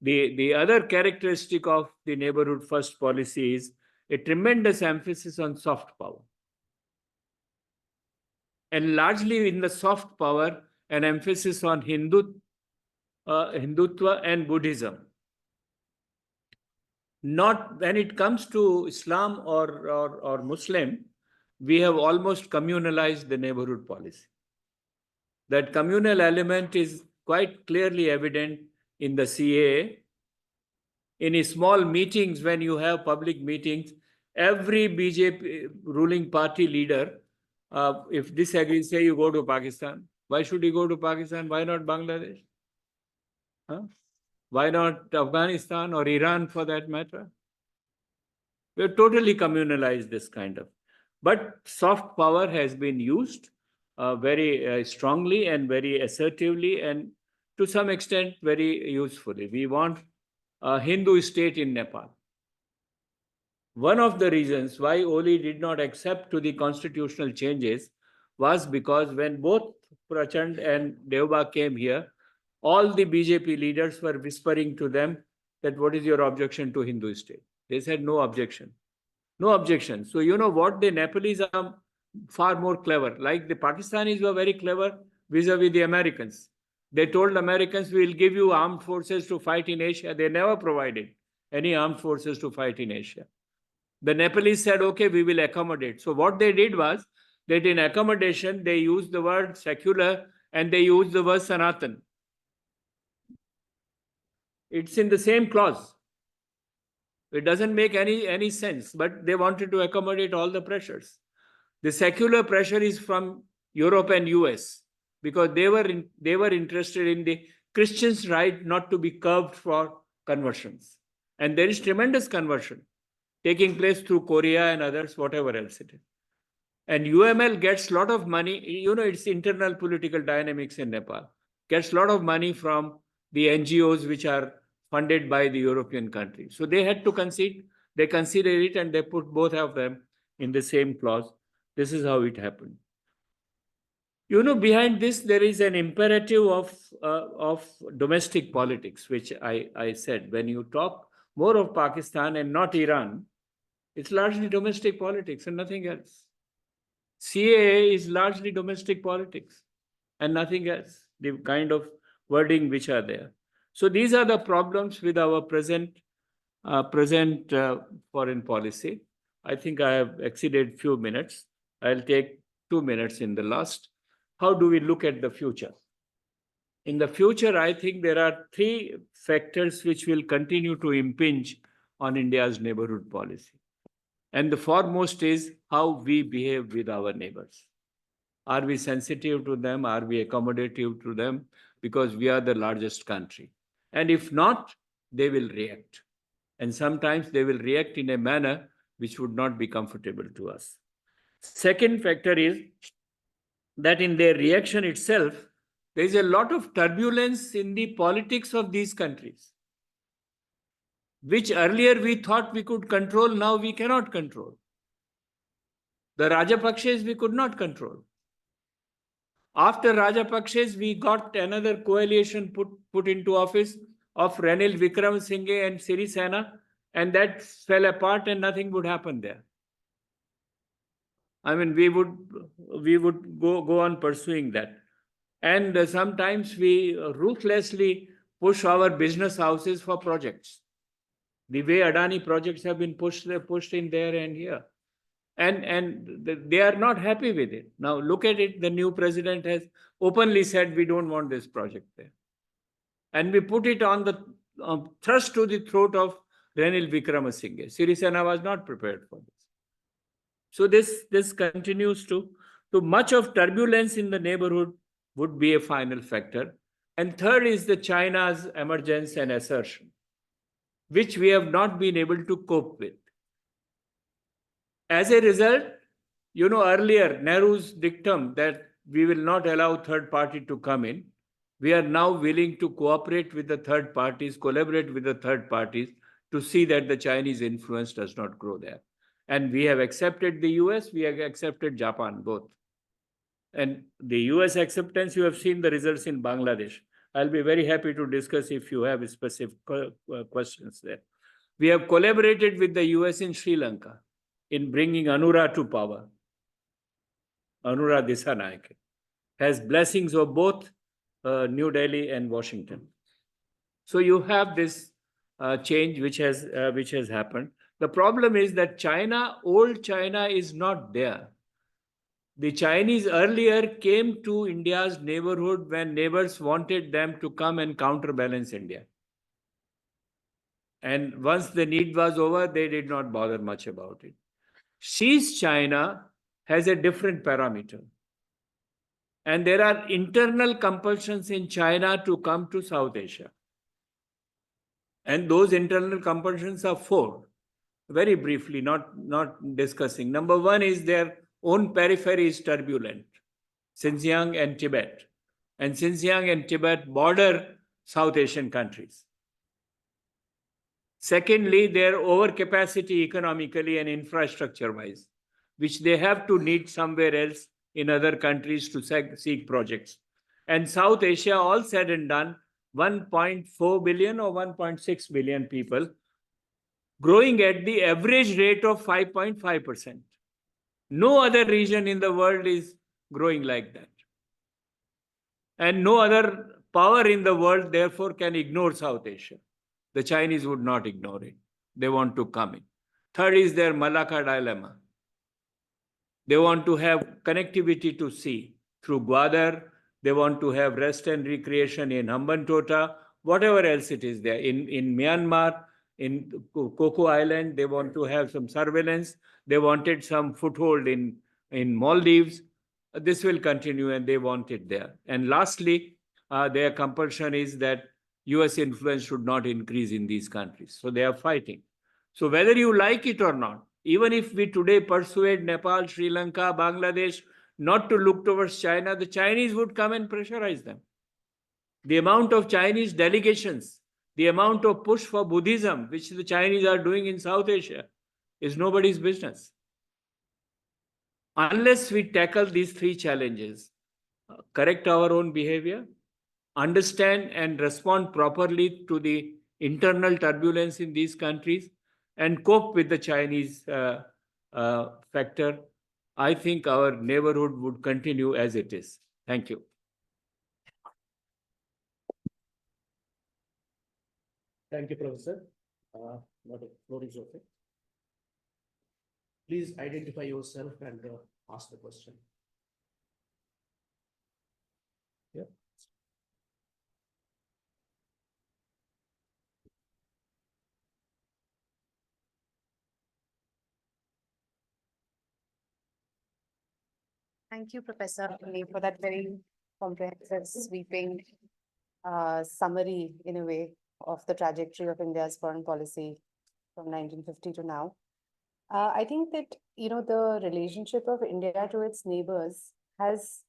the other characteristic of the neighborhood first policy is a tremendous emphasis on soft power. And largely in the soft power, an emphasis on Hindutva and Buddhism. Not when it comes to Islam or Muslim, we have almost communalized the neighborhood policy. That communal element is quite clearly evident in the CAA. In small meetings, when you have public meetings, every BJP ruling party leader, if disagrees, say you go to Pakistan. Why should you go to Pakistan? Why not Bangladesh? Huh? Why not Afghanistan or Iran for that matter? We have totally communalized this kind of. But soft power has been used very strongly and very assertively and to some extent very usefully. We want a Hindu state in Nepal. One of the reasons why Oli did not accept to the constitutional changes was because when both Prachand and Deuba came here, all the BJP leaders were whispering to them that what is your objection to Hindu state? They said no objection. No objection. So you know what? The Nepalese are far more clever. Like the Pakistanis were very clever vis-a-vis the Americans. They told Americans, we will give you armed forces to fight in Asia. They never provided any armed forces to fight in Asia. The Nepalese said, okay, we will accommodate. So what they did was that in accommodation, they used the word secular and they used the word Sanatan. It's in the same clause. It doesn't make any sense, but they wanted to accommodate all the pressures. The secular pressure is from Europe and US because they were interested in the Christians' right not to be curbed for conversions. And there is tremendous conversion taking place through Korea and others, whatever else it is. And UML gets a lot of money, you know, it's internal political dynamics in Nepal, gets a lot of money from the NGOs which are funded by the European countries. So they had to concede, they considered it and they put both of them in the same clause. This is how it happened. You know, behind this, there is an imperative of domestic politics, which I said. When you talk more of Pakistan and not Iran, it's largely domestic politics and nothing else. CAA is largely domestic politics and nothing else, the kind of wording which are there. So these are the problems with our present foreign policy. I think I have exceeded few minutes. I'll take 2 minutes in the last. How do we look at the future? In the future, I think there are 3 factors which will continue to impinge on India's neighborhood policy. And the foremost is how we behave with our neighbors. Are we sensitive to them? Are we accommodative to them? Because we are the largest country. And if not, they will react. And sometimes they will react in a manner which would not be comfortable to us. Second factor is that in their reaction itself, there is a lot of turbulence in the politics of these countries, which earlier we thought we could control, now we cannot control. The Rajapakshes we could not control. After Rajapakshes, we got another coalition put into office of Ranil Wickremesinghe and Sirisena, and that fell apart and nothing would happen there. I mean, we would go on pursuing that. And sometimes we ruthlessly push our business houses for projects. The way Adani projects have been pushed, they're pushed in there and here. And they are not happy with it. Now look at it, the new president has openly said we don't want this project there. And we put it on the thrust to the throat of Ranil Wickremesinghe. Sirisena was not prepared for this. So this continues to much of turbulence in the neighborhood would be a final factor. And third is the China's emergence and assertion, which we have not been able to cope with. As a result, you know, earlier Nehru's dictum that we will not allow third party to come in. We are now willing to cooperate with the third parties, collaborate with the third parties to see that the Chinese influence does not grow there. And we have accepted the US, we have accepted Japan, both. And the US acceptance, you have seen the results in Bangladesh. I'll be very happy to discuss if you have specific questions there. We have collaborated with the US in Sri Lanka in bringing Anura to power. Anura Dissanayake has blessings of both New Delhi and Washington. So you have this change which has happened. The problem is that China, old China, is not there. The Chinese earlier came to India's neighborhood when neighbors wanted them to come and counterbalance India. And once the need was over, they did not bother much about it. Xi's China has a different parameter. And there are internal compulsions in China to come to South Asia. And those internal compulsions are four. Very briefly, not discussing. Number one is their own periphery is turbulent. Xinjiang and Tibet. And Xinjiang and Tibet border South Asian countries. Secondly, their overcapacity economically and infrastructure-wise, which they have to need somewhere else in other countries to seek projects. And South Asia, all said and done, 1.4 billion or 1.6 billion people, growing at the average rate of 5.5%. No other region in the world is growing like that. And no other power in the world, therefore, can ignore South Asia. The Chinese would not ignore it. They want to come in. Third is their Malacca dilemma. They want to have connectivity to sea through Gwadar. They want to have rest and recreation in Hambantota, whatever else it is there. In Myanmar, in Coco Island, they want to have some surveillance. They wanted some foothold in Maldives. This will continue and they want it there. And lastly, their compulsion is that US influence should not increase in these countries. So they are fighting. So whether you like it or not, even if we today persuade Nepal, Sri Lanka, Bangladesh not to look towards China, the Chinese would come and pressurize them. The amount of Chinese delegations, the amount of push for Buddhism, which the Chinese are doing in South Asia, is nobody's business. Unless we tackle these three challenges, correct our own behavior, understand and respond properly to the internal turbulence in these countries, and cope with the Chinese factor, I think our neighborhood would continue as it is. Thank you. Thank you, Professor. Floor is open. Please identify yourself and ask the question. Yeah. Thank you, Professor, for that very comprehensive, sweeping summary, in a way, of the trajectory of India's foreign policy from 1950 to now. I think that, the relationship of India to its neighbors has,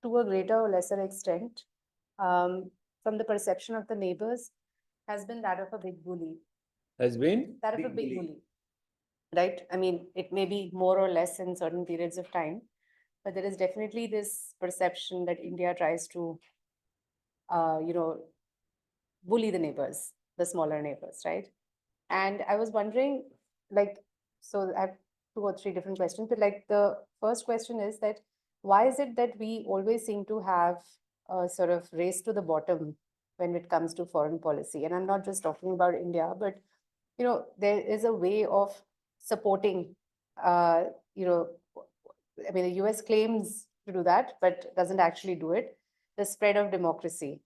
to a greater or lesser extent, from the perception of the neighbors, has been that of a big bully. Has been? That of a big bully, right? I mean, it may be more or less in certain periods of time, but there is definitely this perception that India tries to, bully the neighbors, the smaller neighbors, right? And I was wondering, so I have 2 or 3 different questions, but the first question is that why is it that we always seem to have a sort of race to the bottom when it comes to foreign policy? And I'm not just talking about India, but, there is a way of supporting, I mean, the US claims to do that, but doesn't actually do it, the spread of democracy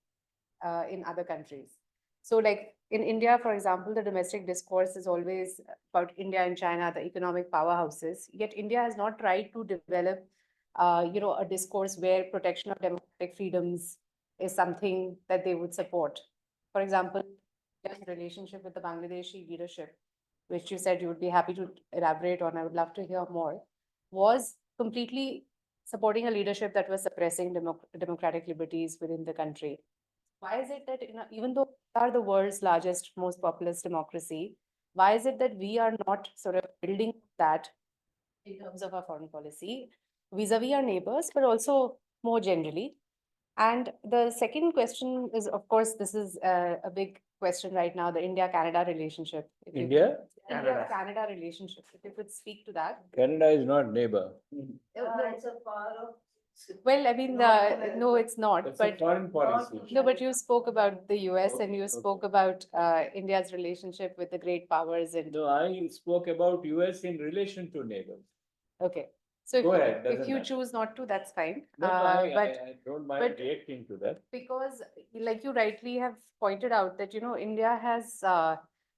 in other countries. So in India, for example, the domestic discourse is always about India and China, the economic powerhouses, yet India has not tried to develop, a discourse where protection of democratic freedoms is something that they would support. For example, India's relationship with the Bangladeshi leadership, which you said you would be happy to elaborate on, I would love to hear more, was completely supporting a leadership that was suppressing democratic liberties within the country. Why is it that even though we are the world's largest, most populous democracy, why is it that we are not sort of building that in terms of our foreign policy vis-a-vis our neighbors, but also more generally? And the second question is, of course, this is a big question right now, the India-Canada relationship. If you India? could- India-Canada relationship, if you could speak to that. Canada is not neighbor. It's a part of. Well, I mean, no, it's not, It's a but foreign policy. no, but you spoke about the US and you spoke about India's relationship with the great powers and, No, I spoke about US in relation to neighbors. okay. So Go ahead, if doesn't you matter. choose not to, that's fine. No, But I don't mind but- reacting to that. because like you rightly have pointed out that, India has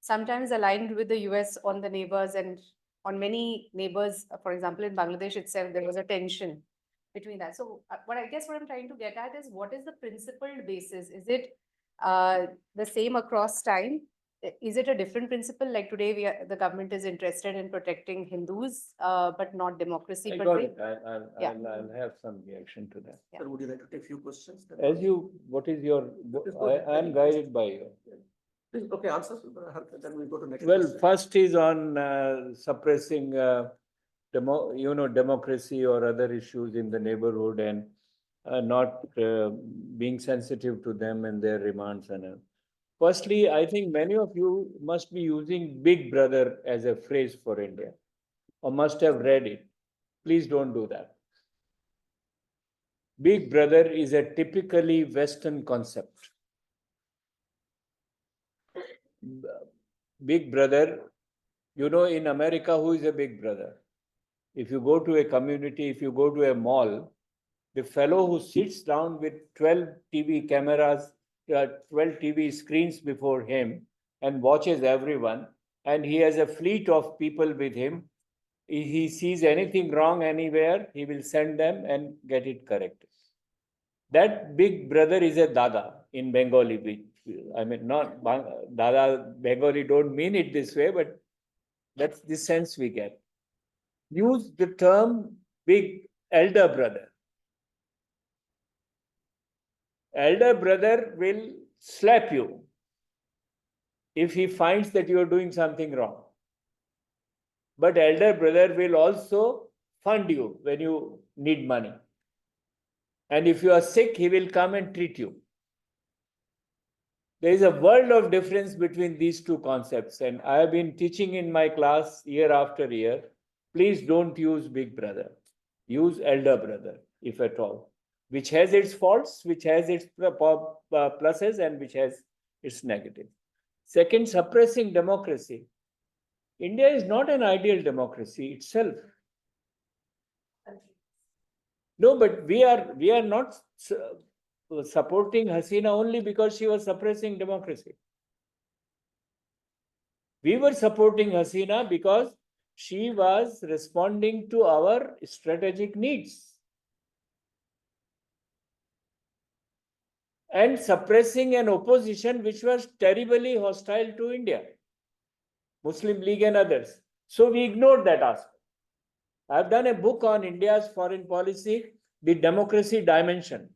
sometimes aligned with the US on the neighbors and on many neighbors. For example, in Bangladesh itself, there was a tension between that. So what I'm trying to get at is, what is the principled basis? Is it the same across time? Is it a different principle? Like today, the government is interested in protecting Hindus, but not democracy I per got se. it. Yeah. I'll have some reaction to that. Yeah. Sir, would you like to take a few questions? What is your, Please go ahead. I am guided by you. Please, okay, answer, then we go to next. Well, question. first is on suppressing democracy or other issues in the neighborhood and not being sensitive to them and their demands and firstly, I think many of you must be using Big Brother as a phrase for India or must have read it. Please don't do that. Big Brother is a typically Western concept. Big Brother, in America, who is a Big Brother? If you go to a community, if you go to a mall, the fellow who sits down with 12 TV cameras, 12 TV screens before him and watches everyone, and he has a fleet of people with him. He sees anything wrong anywhere, he will send them and get it corrected. That Big Brother is a Dada in Bengali. I mean, not Dada, Bengali don't mean it this way, but that's the sense we get. Use the term big elder brother. Elder brother will slap you if he finds that you are doing something wrong. But elder brother will also fund you when you need money. And if you are sick, he will come and treat you. There is a world of difference between these two concepts. And I have been teaching in my class year after year. Please don't use big brother. Use elder brother, if at all, which has its faults, which has its pluses, and which has its negatives. Second, suppressing democracy. India is not an ideal democracy itself. No, but we are not supporting Hasina only because she was suppressing democracy. We were supporting Hasina because she was responding to our strategic needs and suppressing an opposition which was terribly hostile to India, Muslim League and others. So we ignored that aspect. I've done a book on India's foreign policy, The Democracy Dimension,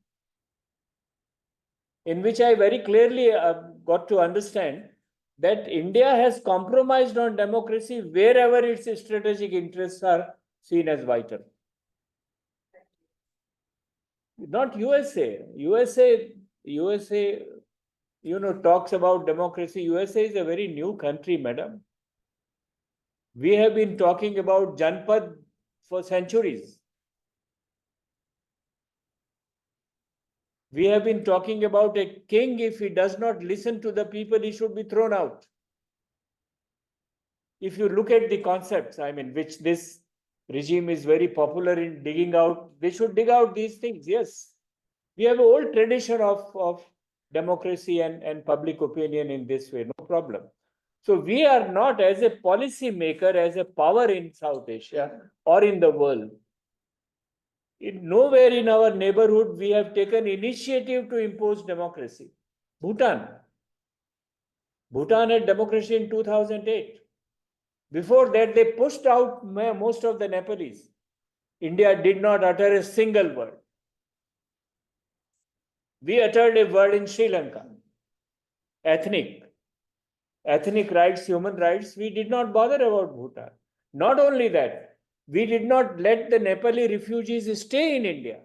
in which I very clearly got to understand that India has compromised on democracy wherever its strategic interests are seen as vital. Not USA. USA, talks about democracy. USA is a very new country, madam. We have been talking about Janpad for centuries. We have been talking about a king, if he does not listen to the people, he should be thrown out. If you look at the concepts, which this regime is very popular in digging out, they should dig out these things, yes. We have an old tradition of democracy and public opinion in this way, no problem. So we are not, as a policy maker, as a power in South Asia or in the world, nowhere in our neighborhood we have taken initiative to impose democracy. Bhutan had democracy in 2008. Before that, they pushed out most of the Nepalese. India did not utter a single word. We uttered a word in Sri Lanka. Ethnic rights, human rights, we did not bother about Bhutan. Not only that, we did not let the Nepali refugees stay in India.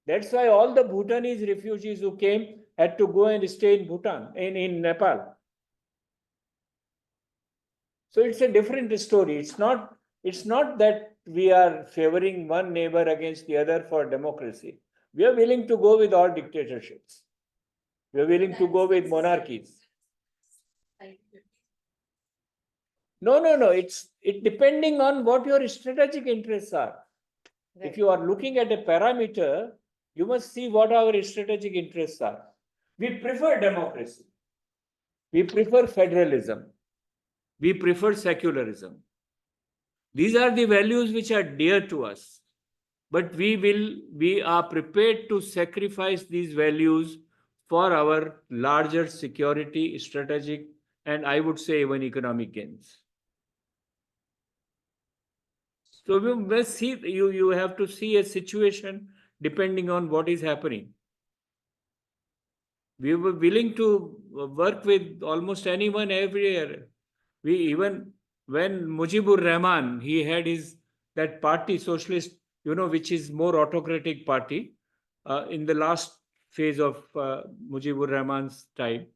That's why all the Bhutanese refugees who came had to go and stay in Bhutan, in Nepal. So it's a different story. It's not that we are favoring one neighbor against the other for democracy. We are willing to go with all dictatorships. We are willing to go with monarchies. No. It's depending on what your strategic interests are. If you are looking at a parameter, you must see what our strategic interests are. We prefer democracy. We prefer federalism. We prefer secularism. These are the values which are dear to us. But we are prepared to sacrifice these values for our larger security, strategic, and I would say even economic gains. So we must see, you have to see a situation depending on what is happening. We were willing to work with almost anyone everywhere. We even, when Mujibur Rahman, he had that party, socialist, which is more autocratic party, in the last phase of Mujibur Rahman's time,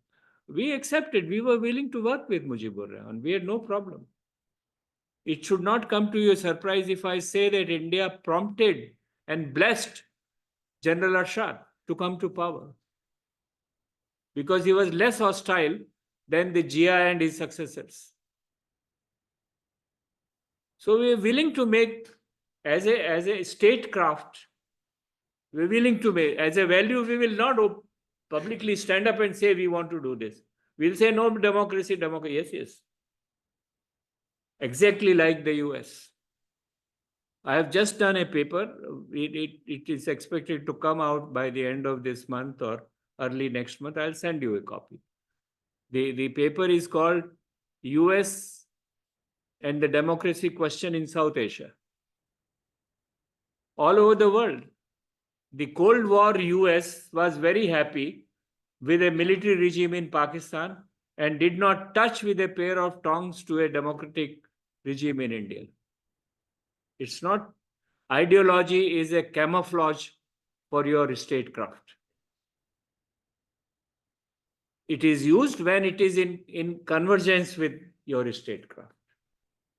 we accepted, we were willing to work with Mujibur Rahman. We had no problem. It should not come to you a surprise if I say that India prompted and blessed General Arshad to come to power, because he was less hostile than the Jia and his successors. So we are willing to make, as a statecraft, we are willing to make, as a value, we will not publicly stand up and say we want to do this. We'll say no, democracy. Yes. Exactly like the US. I have just done a paper. It is expected to come out by the end of this month or early next month. I'll send you a copy. The paper is called US and the Democracy Question in South Asia. All over the world, the Cold War US was very happy with a military regime in Pakistan and did not touch with a pair of tongs to a democratic regime in India. It's not, ideology is a camouflage for your statecraft. It is used when it is in convergence with your statecraft.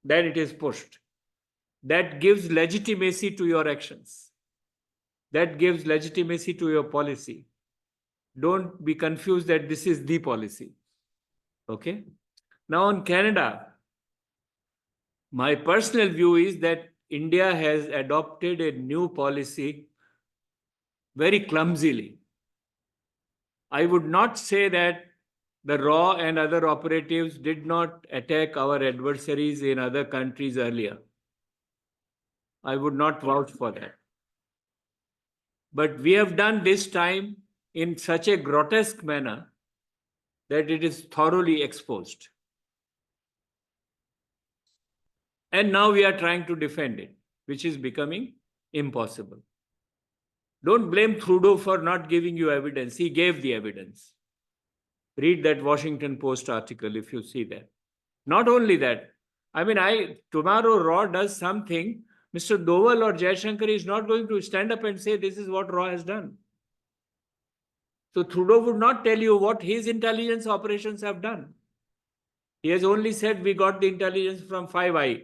Then it is pushed. That gives legitimacy to your actions. That gives legitimacy to your policy. Don't be confused that this is the policy. Okay? Now on Canada, my personal view is that India has adopted a new policy very clumsily. I would not say that the RAW and other operatives did not attack our adversaries in other countries earlier. I would not vouch for that. But we have done this time in such a grotesque manner that it is thoroughly exposed. And now we are trying to defend it, which is becoming impossible. Don't blame Trudeau for not giving you evidence. He gave the evidence. Read that Washington Post article if you see that. Not only that, tomorrow RAW does something, Mr. Doval or Jaishankar is not going to stand up and say this is what RAW has done. So Trudeau would not tell you what his intelligence operations have done. He has only said we got the intelligence from 5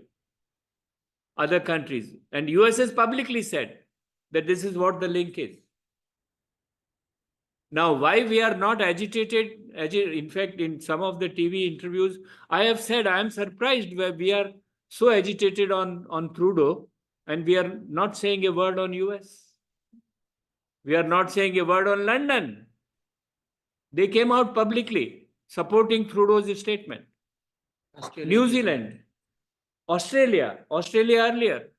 other countries. And US has publicly said that this is what the link is. Now, why we are not agitated, in fact, in some of the TV interviews, I have said I am surprised where we are so agitated on Trudeau and we are not saying a word on US. We are not saying a word on London. They came out publicly supporting Trudeau's statement. New Zealand, Australia earlier.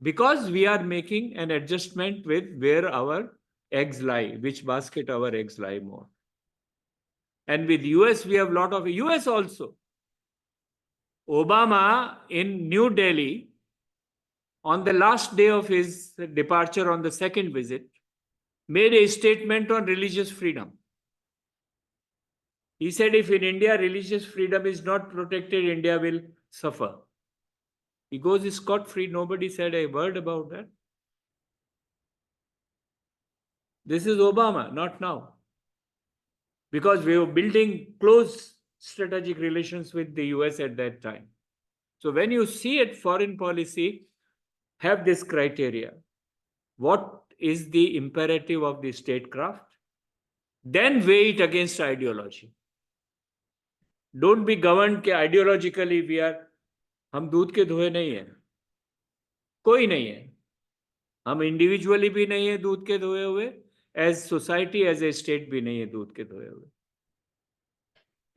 Because we are making an adjustment with where our eggs lie, which basket our eggs lie more. And with US, we have a lot of US also. Obama in New Delhi, on the last day of his departure on the second visit, made a statement on religious freedom. He said, if in India religious freedom is not protected, India will suffer. He goes scot-free. Nobody said a word about that. This is Obama, not now. Because we were building close strategic relations with the US at that time. So when you see it, foreign policy, have this criteria. What is the imperative of the statecraft? Then weigh it against ideology. Don't be governed कि ideologically we are, हम दूध के धोए नहीं हैं, कोई नहीं है, हम individually भी नहीं है दूध के धोए हुए, as society, as a state भी नहीं है दूध के धोए हुए.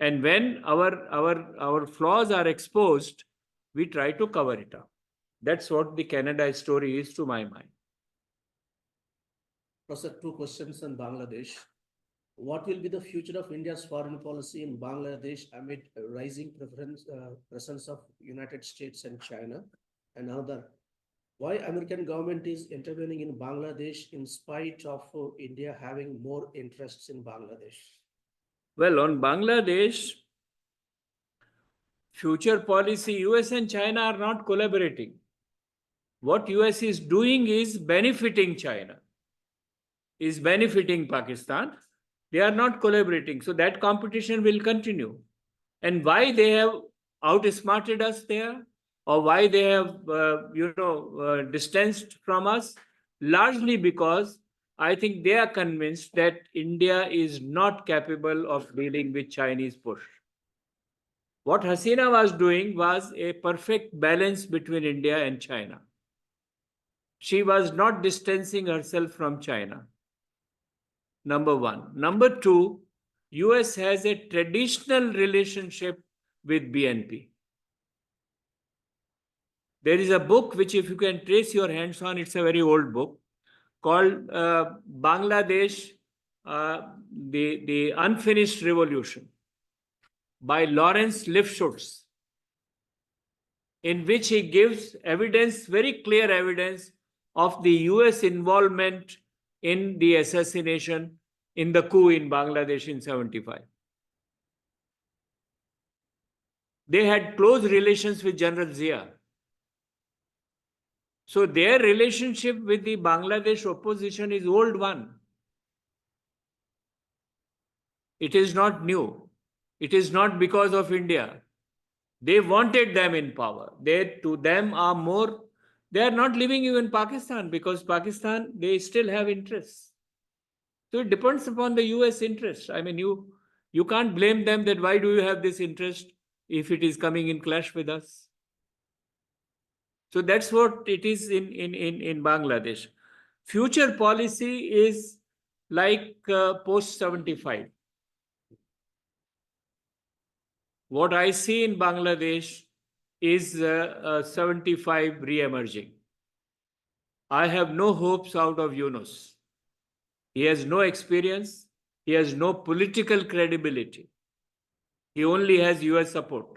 And when our flaws are exposed, we try to cover it up. That's what the Canada story is to my mind. Professor, two questions on Bangladesh. What will be the future of India's foreign policy in Bangladesh amid a rising presence of United States and China? And another, why American government is intervening in Bangladesh in spite of India having more interests in Bangladesh? Well, on Bangladesh, future policy, US and China are not collaborating. What US is doing is benefiting China, is benefiting Pakistan. They are not collaborating. So that competition will continue. And why they have outsmarted us there, or why they have, distanced from us, largely because I think they are convinced that India is not capable of dealing with Chinese push. What Hasina was doing was a perfect balance between India and China. She was not distancing herself from China. Number one. Number two, US has a traditional relationship with BNP. There is a book which, if you can trace your hands on, it's a very old book called Bangladesh, the Unfinished Revolution by Lawrence Lifshutz, in which he gives evidence, very clear evidence of the US involvement in the assassination, in the coup in Bangladesh in 75. They had close relations with General Zia. So their relationship with the Bangladesh opposition is old one. It is not new. It is not because of India. They wanted them in power. They, to them, are more, they are not living even in Pakistan, because Pakistan, they still have interests. So it depends upon the US interest. I mean, you can't blame them that why do you have this interest if it is coming in clash with us. So that's what it is in Bangladesh. Future policy is like post 75. What I see in Bangladesh is 75 re-emerging. I have no hopes out of Yunus. He has no experience. He has no political credibility. He only has US support.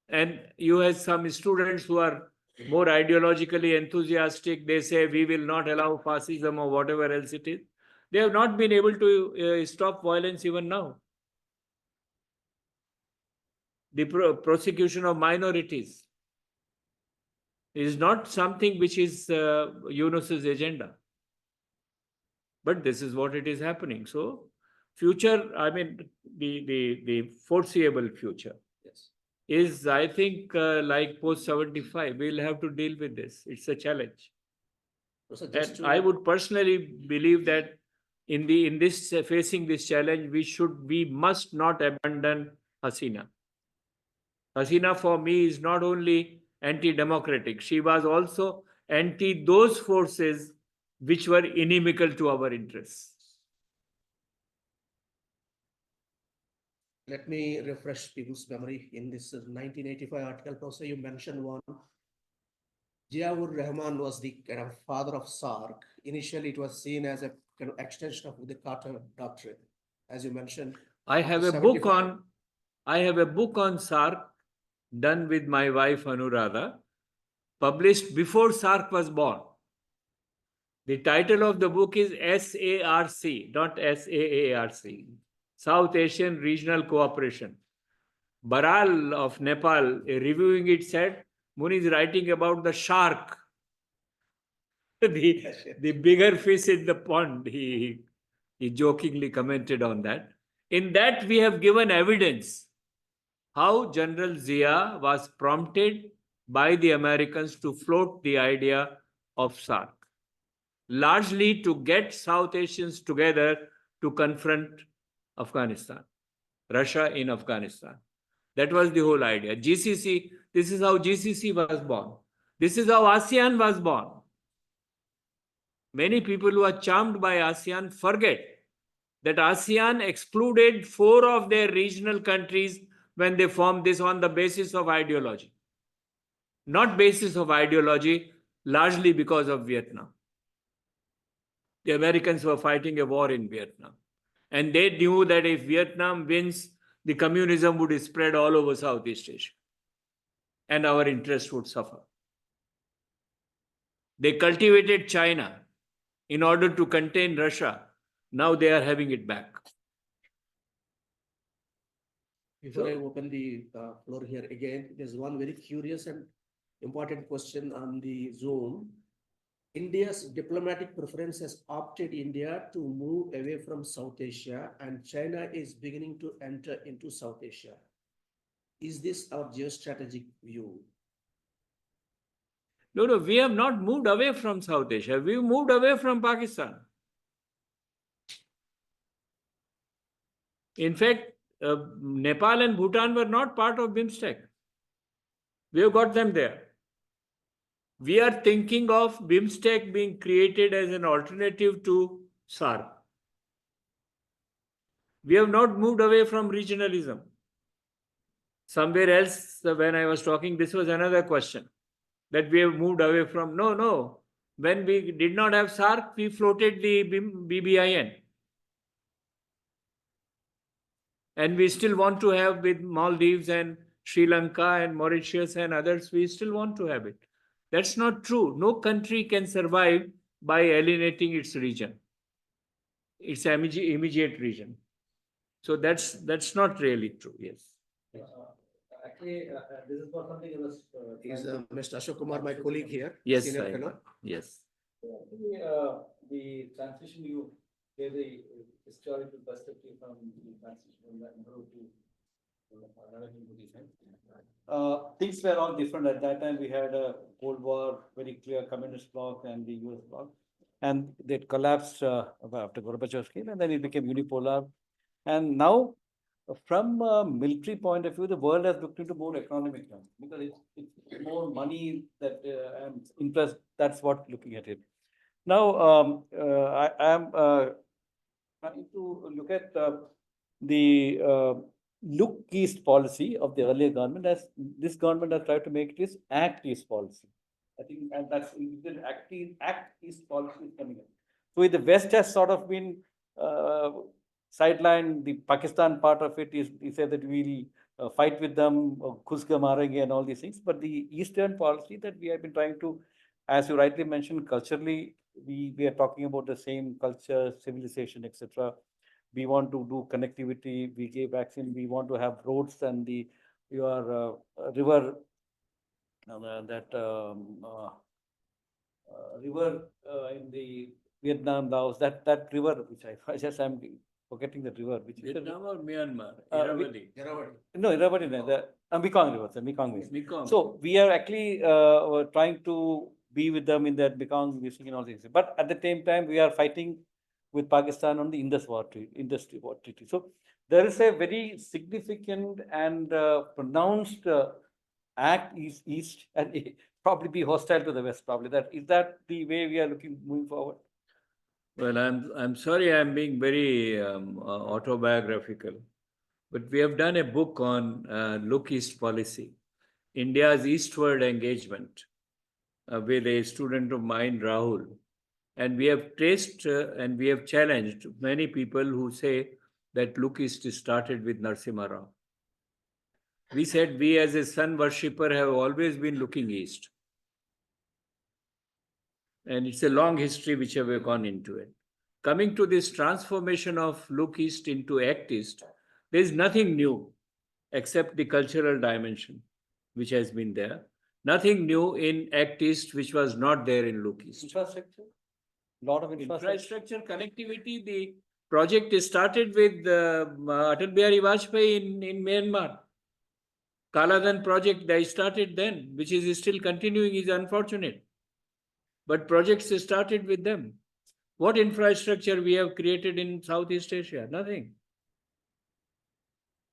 And you have some students who are more ideologically enthusiastic. They say we will not allow fascism or whatever else it is. They have not been able to stop violence even now. The prosecution of minorities is not something which is Yunus's agenda. But this is what it is happening. So future, I mean, the foreseeable future, Yes. is, I think, like post 75, we'll have to deal with this. It's a challenge. So And just to, I would personally believe that in this facing this challenge, we must not abandon Hasina. Hasina for me is not only anti-democratic, she was also anti those forces which were inimical to our interests. let me refresh people's memory. In this 1985 article, Professor, you mentioned one. Ziaur Rahman was the kind of father of SARC. Initially, it was seen as a kind of extension of the Carter Doctrine, as you mentioned. I after have a book 75 on I have a book on SARC done with my wife Anuradha, published before SARC was born. The title of the book is SARC, not SAARC, South Asian Regional Cooperation. Baral of Nepal, reviewing it, said, Muni is writing about the shark, the bigger fish in the pond. He jokingly commented on that. In that, we have given evidence how General Zia was prompted by the Americans to float the idea of SARC, largely to get South Asians together to confront Afghanistan, Russia in Afghanistan. That was the whole idea. GCC, this is how GCC was born. This is how ASEAN was born. Many people who are charmed by ASEAN forget that ASEAN excluded 4 of their regional countries when they formed this on the basis of ideology. Not basis of ideology, largely because of Vietnam. The Americans were fighting a war in Vietnam. And they knew that if Vietnam wins, the communism would spread all over Southeast Asia. And our interests would suffer. They cultivated China in order to contain Russia. Now they are having it back. Before I open the floor here again, there's one very curious and important question on the Zoom. India's diplomatic preference has opted India to move away from South Asia, and China is beginning to enter into South Asia. Is this our geostrategic view? No, we have not moved away from South Asia. We moved away from Pakistan. In fact, Nepal and Bhutan were not part of BIMSTEC. We have got them there. We are thinking of BIMSTEC being created as an alternative to SARC. We have not moved away from regionalism. Somewhere else, when I was talking, this was another question that we have moved away from. No. When we did not have SARC, we floated the BBIN. And we still want to have with Maldives and Sri Lanka and Mauritius and others, we still want to have it. That's not true. No country can survive by alienating its region, its immediate region. So that's not really true. Yes. Actually, this is for something else. Is Mr. Ashok Kumar, my colleague here? Yes, senior I- fellow? Yes. The transition you gave the historical perspective from the transition from the Nehru to things were all different at that time. We had a Cold War, very clear communist bloc and the US bloc, and that collapsed after Gorbachev came, and then it became unipolar. And now, from a military point of view, the world has looked into more economic terms because it's more money that and interest. That's what looking at it. Now, I am trying to look at the look east policy of the earlier government, as this government has tried to make it is act east policy. I think, and that's the act east policy is coming in. So the West has sort of been sidelined. The Pakistan part of it is, he said that we'll fight with them, Khusga marenge and all these things. But the Eastern policy that we have been trying to, as you rightly mentioned, culturally, we are talking about the same culture, civilization, etc. We want to do connectivity. We gave vaccine. We want to have roads and your river, river in the Vietnam, Laos, that river, which I just I'm forgetting the river, which Vietnam or Myanmar? Irrawaddy. Irrawaddy. No, Irrawaddy, the Mekong River, the Mekong River. Mekong. So we are actually trying to be with them in that Mekong using and all these things. But at the same time, we are fighting with Pakistan on the Indus War Treaty. So there is a very significant and pronounced act east and probably be hostile to the West. Probably is that the way we are moving forward? Well, I'm sorry, I'm being very autobiographical, but we have done a book on Look East policy, India's eastward engagement, with a student of mine, Rahul. And we have traced and we have challenged many people who say that Look East started with Narasimha Rao. We said we as a sun worshipper have always been looking east. And it's a long history which have gone into it. Coming to this transformation of look east into act east, there is nothing new except the cultural dimension which has been there. Nothing new in act east which was not there in look east. Infrastructure, lot of infrastructure. Connectivity, the project is started with Atal Bihari Vajpayee in Myanmar. Kaladan project, they started then, which is still continuing, is unfortunate. But projects started with them. What infrastructure we have created in Southeast Asia? Nothing.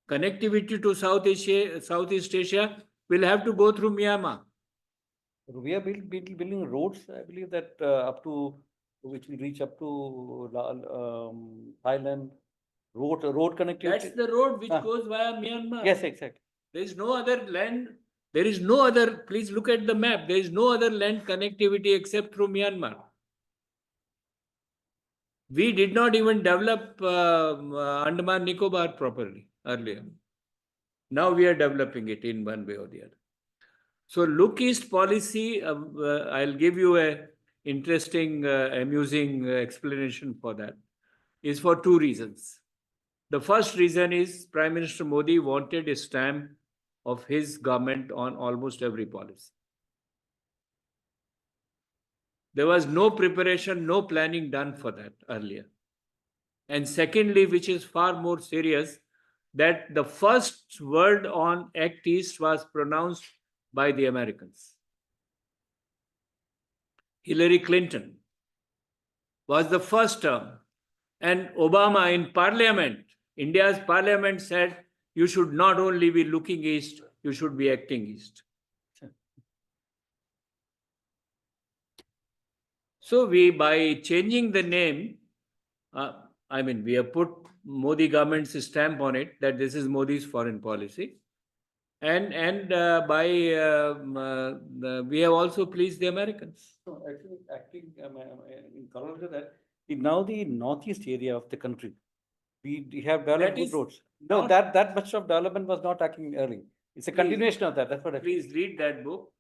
Connectivity to Southeast Asia will have to go through Myanmar. We are building roads, I believe that up to, which will reach up to Thailand, road connectivity. That's the road which Ah. goes via Myanmar. Yes, exactly. There is no other land. There is no other, please look at the map. There is no other land connectivity except through Myanmar. We did not even develop Andaman Nicobar properly earlier. Now we are developing it in one way or the other. So look east policy, I'll give you a interesting, amusing explanation for that, is for two reasons. The first reason is Prime Minister Modi wanted a stamp of his government on almost every policy. There was no preparation, no planning done for that earlier. And secondly, which is far more serious, that the first word on Act East was pronounced by the Americans. Hillary Clinton was the first term, and Obama in Parliament, India's Parliament said, you should not only be looking east, you should be acting east. So we, by changing the name, we have put Modi government's stamp on it that this is Modi's foreign policy. And we have also pleased the Americans. So actually, in color to that, now the northeast area of the country, we have developed good roads. No, that much of development was not happening early. It's a continuation of that. That's what I Please read that book.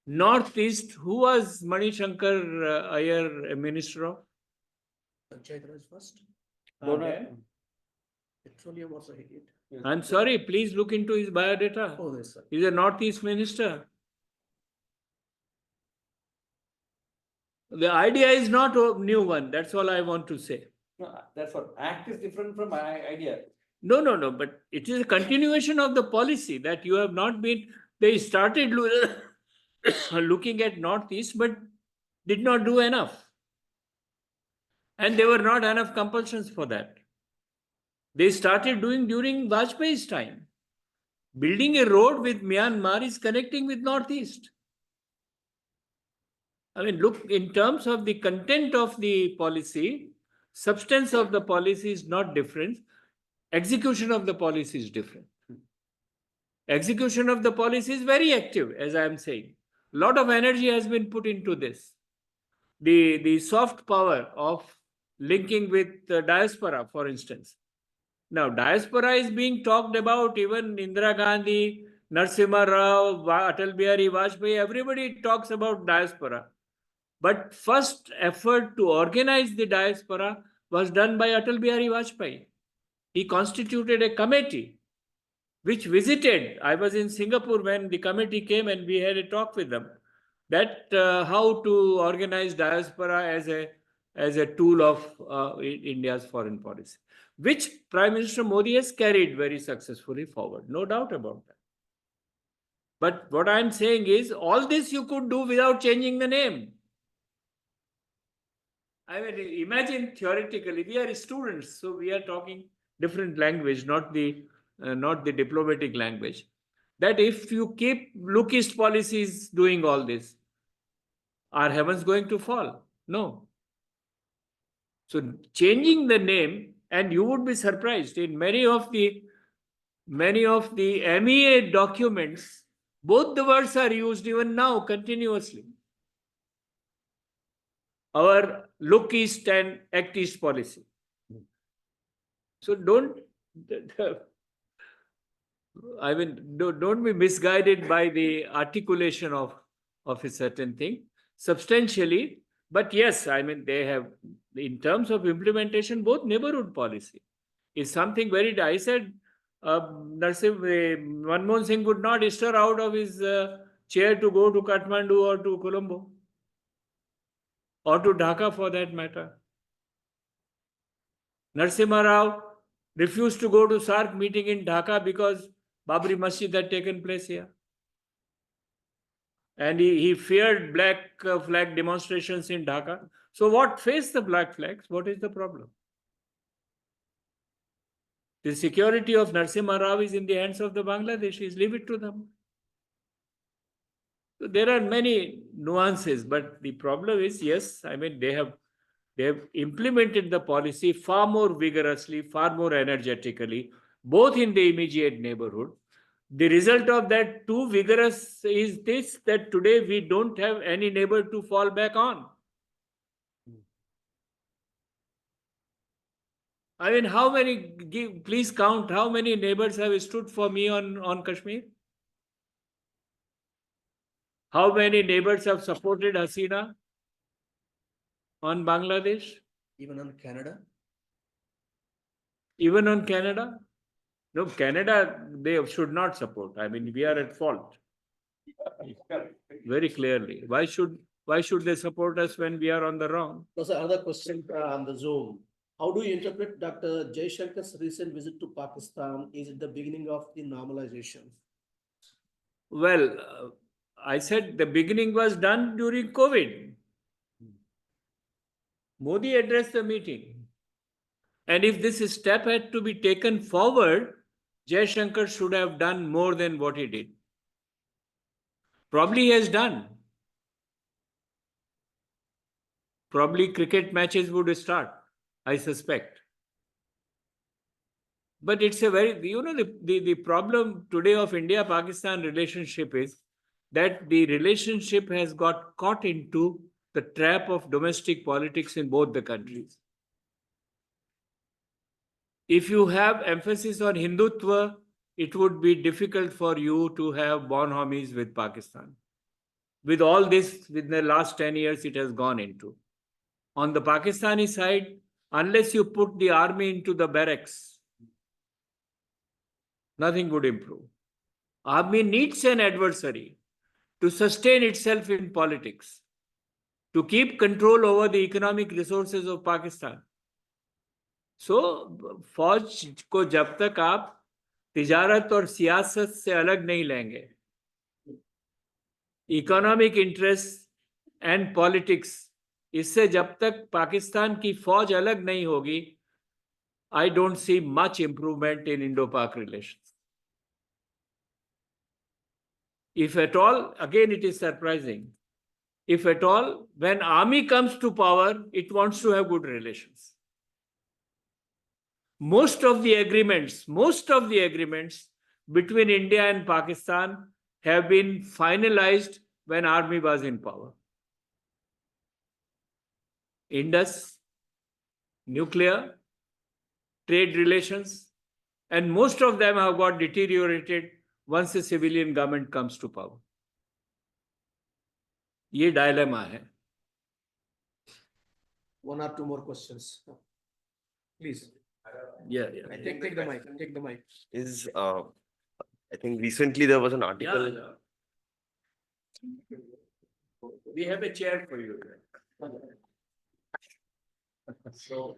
Northeast, who was Mani Shankar Iyer a minister of? Panchayat Raj first. Okay. Petroleum also he did. I'm sorry, please look into his biodata. Oh, yes, sir. He's a Northeast minister. The idea is not a new one. That's all I want to say. No, that's what act is different from idea. No, but it is a continuation of the policy that you have not been, they started looking at Northeast, but did not do enough. And there were not enough compulsions for that. They started doing during Vajpayee's time. Building a road with Myanmar is connecting with Northeast. I mean, look, in terms of the content of the policy, substance of the policy is not different. Execution of the policy is different. Execution of the policy is very active, as I am saying. A lot of energy has been put into this. The soft power of linking with the diaspora, for instance. Now, diaspora is being talked about, even Indira Gandhi, Narasimha Rao, Atal Bihari Vajpayee, everybody talks about diaspora. But first effort to organize the diaspora was done by Atal Bihari Vajpayee. He constituted a committee which visited. I was in Singapore when the committee came and we had a talk with them that how to organize diaspora as a tool of India's foreign policy, which Prime Minister Modi has carried very successfully forward, no doubt about that. But what I'm saying is all this you could do without changing the name. I mean, imagine theoretically, we are students, so we are talking different language, not the diplomatic language. That if you keep look east policies doing all this, are heavens going to fall? No. So changing the name, and you would be surprised in many of the MEA documents, both the words are used even now continuously. Our look east and act east policy. So don't, I mean, don't be misguided by the articulation of a certain thing substantially. But yes, I mean, they have, in terms of implementation, both neighborhood policy is something very, I said, Manmohan Singh would not stir out of his chair to go to Kathmandu or to Colombo or to Dhaka for that matter. Narasimha Rao refused to go to SARC meeting in Dhaka because Babri Masjid had taken place here. And he feared black flag demonstrations in Dhaka. So what, face the black flags? What is the problem? The security of Narasimha Rao is in the hands of the Bangladeshis. Leave it to them. So there are many nuances, but the problem is, yes, I mean, they have implemented the policy far more vigorously, far more energetically, both in the immediate neighborhood. The result of that too vigorous is this, that today we don't have any neighbor to fall back on. I mean, how many, please count, how many neighbors have stood for me on Kashmir? How many neighbors have supported Hasina on Bangladesh? Even on Canada? Even on Canada? No, Canada, they should not support. I mean, we are at fault. Very clearly. Why should they support us when we are on the wrong? There's another question on the Zoom. How do you interpret Dr. Jaishankar's recent visit to Pakistan? Is it the beginning of the normalization? Well, I said the beginning was done during COVID. Modi addressed the meeting. And if this step had to be taken forward, Jaishankar should have done more than what he did. Probably he has done. Probably cricket matches would start, I suspect. But it's a very, the problem today of India-Pakistan relationship is that the relationship has got caught into the trap of domestic politics in both the countries. If you have emphasis on Hindutva, it would be difficult for you to have bonhomie with Pakistan. With all this, within the last 10 years, it has gone into. On the Pakistani side, unless you put the army into the barracks, nothing would improve. Army needs an adversary to sustain itself in politics, to keep control over the economic resources of Pakistan. So, फौज को जब तक आप तिजारत और सियासत से अलग नहीं लेंगे, इकोनॉमिक इंटरेस्ट एंड पॉलिटिक्स, इससे जब तक पाकिस्तान की फौज अलग नहीं होगी, I don't see much improvement in Indo-Pak relations. If at all, again it is surprising, if at all, when army comes to power, it wants to have good relations. Most of the agreements between India and Pakistan have been finalized when army was in power. Indus, nuclear, trade relations, and most of them have got deteriorated once a civilian government comes to power. ये dilemma है. One or two more questions. Please. Yeah. Take the mic. Take the mic. Is I think recently there was an article. We have a chair for you. So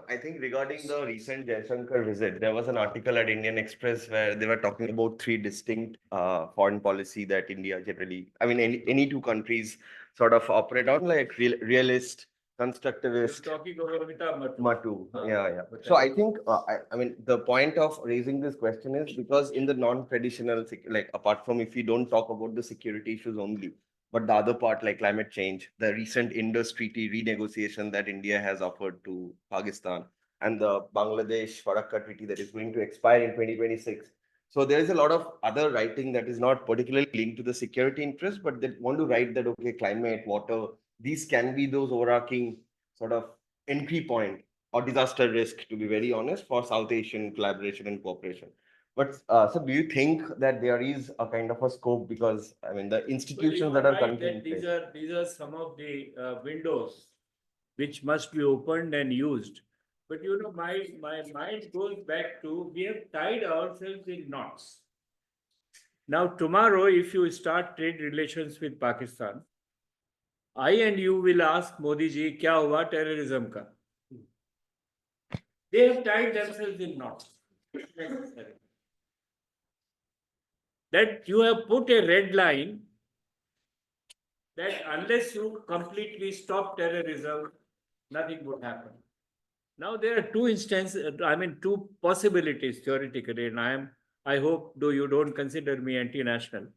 I think regarding the recent Jaishankar visit, there was an article at Indian Express where they were talking about three distinct foreign policy that India generally, I mean, any two countries sort of operate on, like realist, constructivist. Talking over Amitabh Matu. Yeah. So I think, I mean, the point of raising this question is because in the non-traditional, like apart from if we don't talk about the security issues only, but the other part like climate change, the recent Indus Treaty renegotiation that India has offered to Pakistan, and the Bangladesh Farakka Treaty that is going to expire in 2026. So there is a lot of other writing that is not particularly linked to the security interest, but they want to write that, okay, climate, water, these can be those overarching sort of entry point or disaster risk, to be very honest, for South Asian collaboration and cooperation. But so do you think that there is a kind of a scope, because I mean the institutions that are currently in place? These are some of the windows which must be opened and used. But you know, my mind goes back to we have tied ourselves in knots. Now, tomorrow, if you start trade relations with Pakistan, I and you will ask Modi ji, क्या हुआ terrorism का? They have tied themselves in knots. That you have put a red line that unless you completely stop terrorism, nothing would happen. Now there are two instances, two possibilities theoretically, and I hope, though you don't consider me anti-national,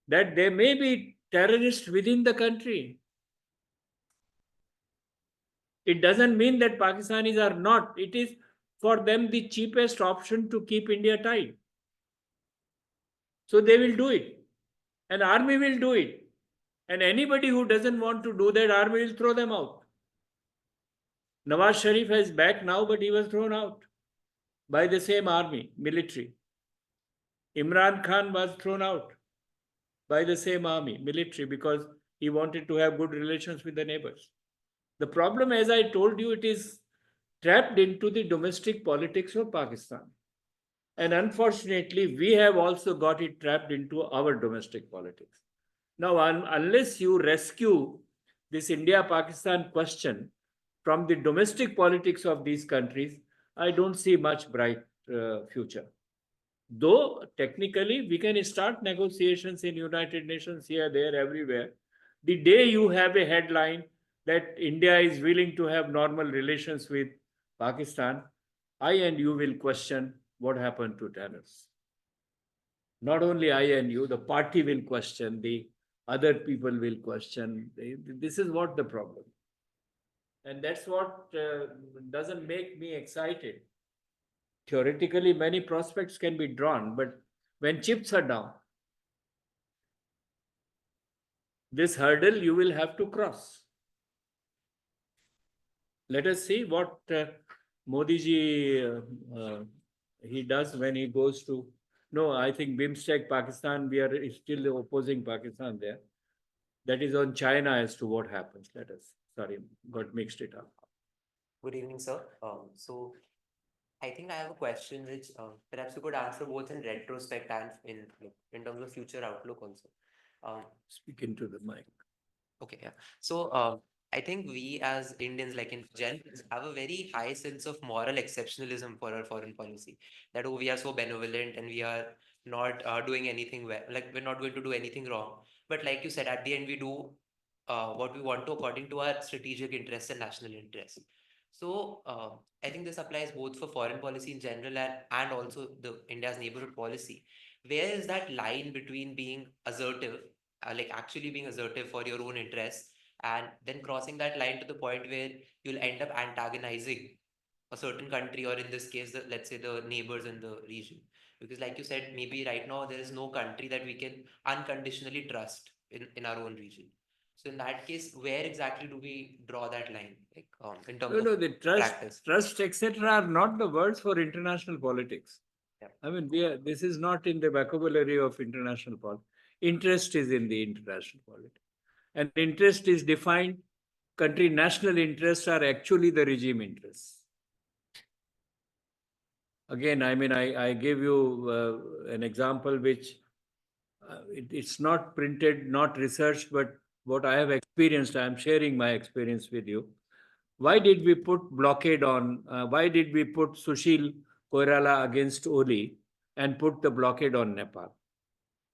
that there may be terrorists within the country. It doesn't mean that Pakistanis are not. It is for them the cheapest option to keep India tight. So they will do it. An army will do it. And anybody who doesn't want to do that, army will throw them out. Nawaz Sharif is back now, but he was thrown out by the same army, military. Imran Khan was thrown out by the same army, military, because he wanted to have good relations with the neighbors. The problem, as I told you, it is trapped into the domestic politics of Pakistan. And unfortunately, we have also got it trapped into our domestic politics. Now, unless you rescue this India-Pakistan question from the domestic politics of these countries, I don't see much bright future. Though technically we can start negotiations in United Nations here, there, everywhere. The day you have a headline that India is willing to have normal relations with Pakistan, I and you will question what happened to terrorists. Not only I and you, the party will question, the other people will question. This is what the problem. And that's what doesn't make me excited. Theoretically, many prospects can be drawn, but when chips are down, this hurdle you will have to cross. Let us see what Modi ji he does when he goes to. No, I think BIMSTEC Pakistan, we are still opposing Pakistan there. That is on China as to what happens. Let us. Sorry, got mixed it up. Good evening, sir. So I think I have a question which perhaps you could answer both in retrospect and in terms of future outlook also. Speak into the mic. Okay, yeah. So I think we as Indians, like in general, have a very high sense of moral exceptionalism for our foreign policy. That oh, we are so benevolent and we are not doing anything well, like we're not going to do anything wrong. But like you said, at the end we do what we want to according to our strategic interests and national interests. So I think this applies both for foreign policy in general and also the India's neighborhood policy. Where is that line between being assertive, like actually being assertive for your own interests, and then crossing that line to the point where you'll end up antagonizing a certain country, or in this case, let's say the neighbors in the region? Because like you said, maybe right now there is no country that we can unconditionally trust in our own region. So in that case, where exactly do we draw that line, like in terms No, of the practice? trust, etc., are not the words for international politics. Yeah. I mean, this is not in the vocabulary of international politics. Interest is in the international politics. And interest is defined, country national interests are actually the regime interests. Again, I gave you an example which it's not printed, not researched, but what I have experienced, I am sharing my experience with you. Why did we put blockade on, why did we put Sushil Koirala against Oli and put the blockade on Nepal?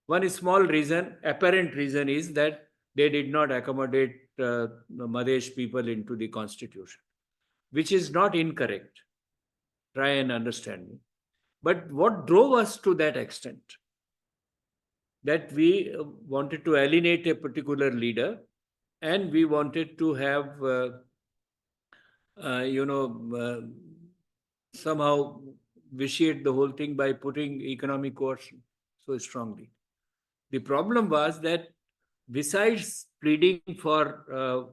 One small reason, apparent reason, is that they did not accommodate Madesh people into the constitution, which is not incorrect. Try and understand me. But what drove us to that extent? That we wanted to alienate a particular leader, and we wanted to have, somehow vitiate the whole thing by putting economic coercion so strongly. The problem was that besides pleading for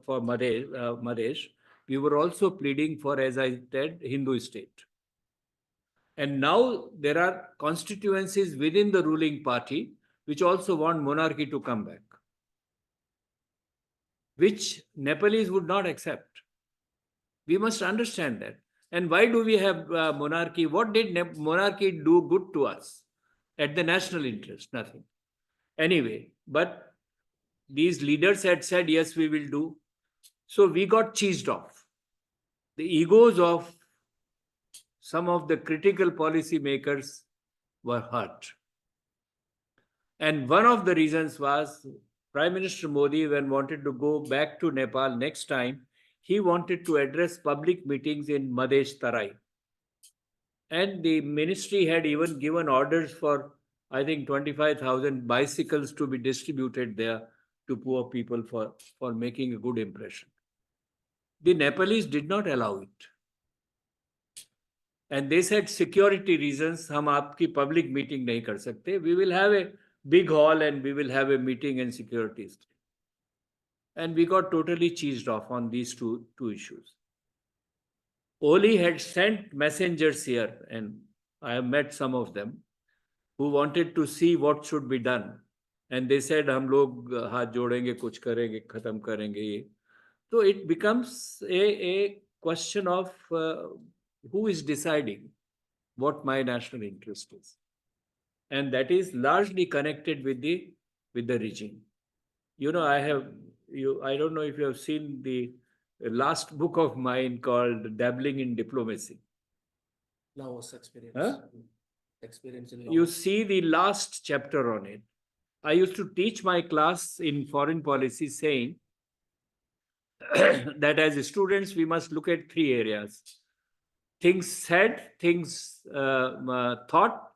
Madesh, we were also pleading for, as I said, Hindu state. And now there are constituencies within the ruling party which also want monarchy to come back, which Nepalese would not accept. We must understand that. And why do we have monarchy? What did monarchy do good to us at the national interest? Nothing. Anyway, but these leaders had said, yes, we will do. So we got cheesed off. The egos of some of the critical policy makers were hurt. And one of the reasons was Prime Minister Modi, when wanted to go back to Nepal next time, he wanted to address public meetings in Madesh Tarai. And the ministry had even given orders for, I think, 25,000 bicycles to be distributed there to poor people for making a good impression. The Nepalese did not allow it. And they said security reasons, हम आपकी public meeting नहीं कर सकते. We will have a big hall and we will have a meeting and securities. And we got totally cheesed off on these two issues. Oli had sent messengers here, and I have met some of them, who wanted to see what should be done. And they said, हम लोग हाथ जोड़ेंगे, कुछ करेंगे, खत्म करेंगे ये. So it becomes a question of who is deciding what my national interest is. And that is largely connected with the regime. You know, I don't know if you have seen the last book of mine called Dabbling in Diplomacy. Laos experience. Huh? Experience in You Laos. see the last chapter on it. I used to teach my class in foreign policy saying that as students, we must look at three areas: things said, things thought,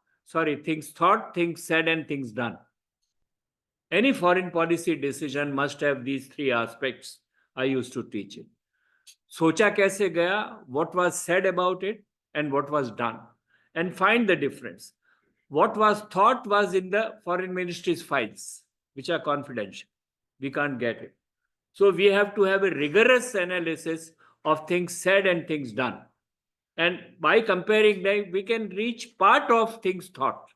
things said, and things done. Any foreign policy decision must have these three aspects. I used to teach it. Socha kaise gaya, what was said about it, and what was done, and find the difference. What was thought was in the foreign ministry's files, which are confidential. We can't get it. So we have to have a rigorous analysis of things said and things done. And by comparing them, we can reach part of things thought.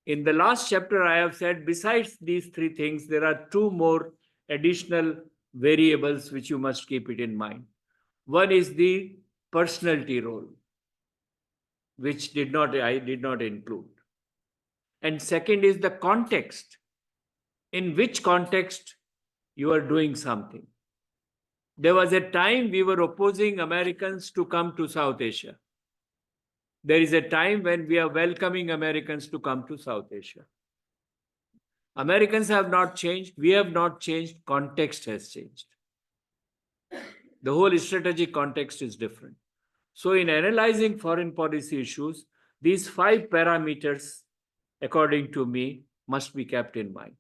In the last chapter, I have said, besides these three things, there are two more additional variables which you must keep it in mind. One is the personality role, which I did not include. And second is the context. In which context you are doing something. There was a time we were opposing Americans to come to South Asia. There is a time when we are welcoming Americans to come to South Asia. Americans have not changed. We have not changed. Context has changed. The whole strategic context is different. So in analyzing foreign policy issues, these 5 parameters, according to me, must be kept in mind.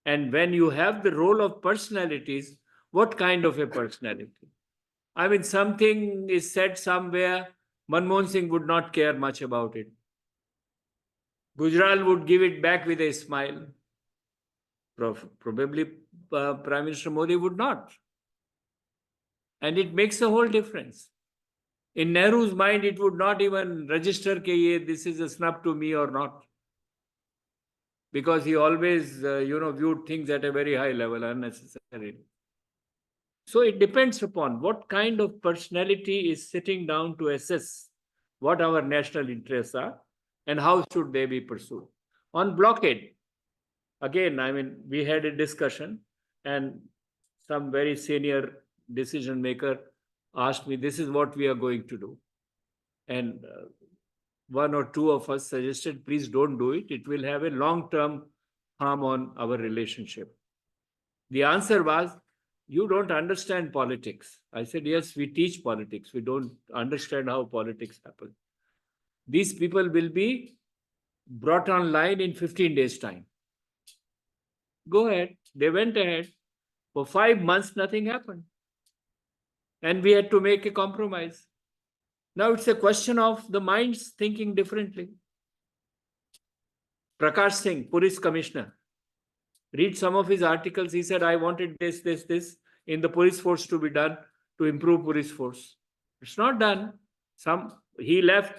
And when you have the role of personalities, what kind of a personality? I mean, something is said somewhere, Manmohan Singh would not care much about it. Gujral would give it back with a smile. Probably Prime Minister Modi would not. And it makes a whole difference. In Nehru's mind, it would not even register that this is a snub to me or not. Because he always, viewed things at a very high level unnecessarily. So it depends upon what kind of personality is sitting down to assess what our national interests are and how should they be pursued. On blockade, again, I mean, we had a discussion and some very senior decision maker asked me, this is what we are going to do. And one or two of us suggested, please don't do it. It will have a long-term harm on our relationship. The answer was, you don't understand politics. I said, yes, we teach politics. We don't understand how politics happen. These people will be brought online in 15 days' time. Go ahead. They went ahead. For 5 months, nothing happened. And we had to make a compromise. Now it's a question of the minds thinking differently. Prakash Singh, police commissioner, read some of his articles. He said, I wanted this in the police force to be done to improve police force. It's not done. He left.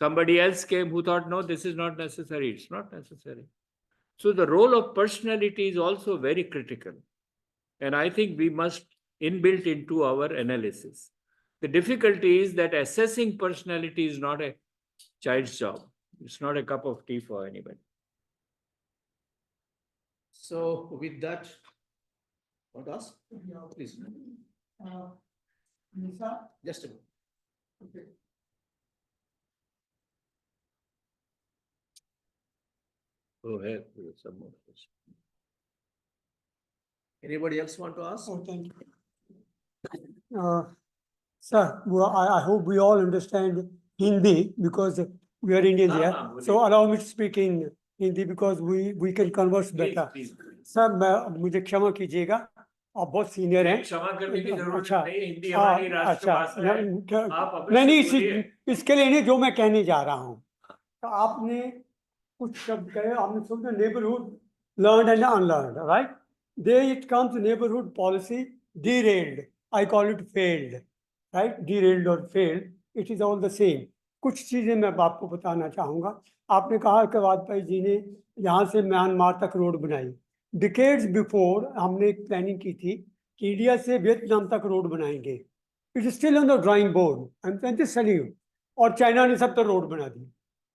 Somebody else came who thought, no, this is not necessary. It's not necessary. So the role of personality is also very critical. And I think we must inbuilt into our analysis. The difficulty is that assessing personality is not a child's job. It's not a cup of tea for anybody. So with that, what else? Please. Just a minute. Go ahead with some more questions. Anybody else want to ask? Oh, thank you. Sir, I hope we all understand Hindi because we are Indians हाँ, here. हाँ, बोलिए। So allow me to speak in Hindi because we can converse better. Please. Sir मैं मुझे क्षमा कीजिएगा आप बहुत senior हैं क्षमा करने की जरूरत अच्छा नहीं, हिंदी हमारी अच्छा राष्ट्रभाषा है। आप अवश्य नहीं नहीं बोलिए। इसके लिए नहीं जो मैं कहने जा रहा हूँ तो आपने कुछ शब्द कहे आपने समझा neighbourhood learned and unlearned right there it comes neighborhood policy derailed I call it failed right derailed or failed it is all the same कुछ चीजें मैं आपको बताना चाहूंगा आपने कहा कि वाजपेयी जी ने यहाँ से म्यांमार तक रोड बनाई डिकेड्स बिफोर हमने एक प्लानिंग की थी कि इंडिया से वियतनाम तक रोड बनाएंगे it is still on the drawing board I am just telling you और चाइना ने सब तरफ रोड बना दी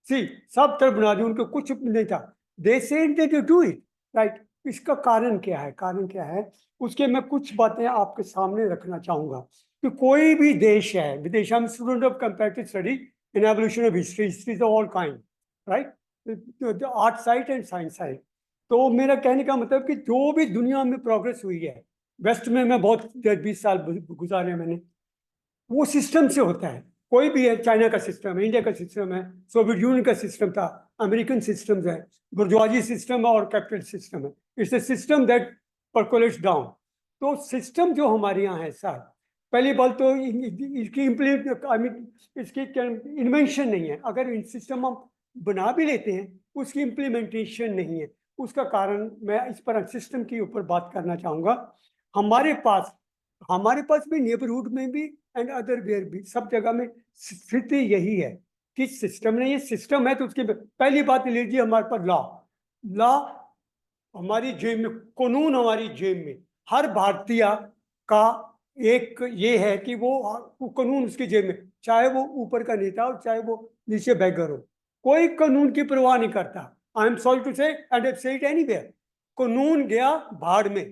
सी सब तरफ बना दी उनको कुछ नहीं था they said that you do it right इसका कारण क्या है उसके मैं कुछ बातें आपके सामने रखना चाहूंगा कि कोई भी देश है विदेश हम student of comparative study in evolution of history of all kind right art side and science side तो मेरा कहने का मतलब कि जो भी दुनिया में प्रोग्रेस हुई है वेस्ट में मैं बहुत 20 साल गुजारे मैंने वो सिस्टम से होता है कोई भी है चाइना का सिस्टम है इंडिया का सिस्टम है सोवियत यूनियन का सिस्टम था अमेरिकन सिस्टम है बुर्जुआजी सिस्टम है और कैपिटल सिस्टम है it's a system that percolates down तो सिस्टम जो हमारे यहाँ है सर पहली बात तो इसकी इम्प्लीमेंट आई मीन इसकी इन्वेंशन नहीं है अगर सिस्टम हम बना भी लेते हैं उसकी इम्प्लीमेंटेशन नहीं है उसका कारण मैं इस पर सिस्टम के ऊपर बात करना चाहूँगा हमारे पास भी नेबरहुड में भी एंड अदर वेयर भी सब जगह में स्थिति यही है कि सिस्टम नहीं है सिस्टम है तो उसकी पहली बात लीजिए हमारे पास लॉ हमारी जेब में कानून हमारी जेब में हर भारतीय का एक ये है कि वो कानून उसकी जेब में चाहे वो ऊपर का नेता हो चाहे वो नीचे बैगर हो कोई कानून की परवाह नहीं करता आई एम सॉरी टू से एंड आई से इट एनीवेयर कानून गया भाड़ में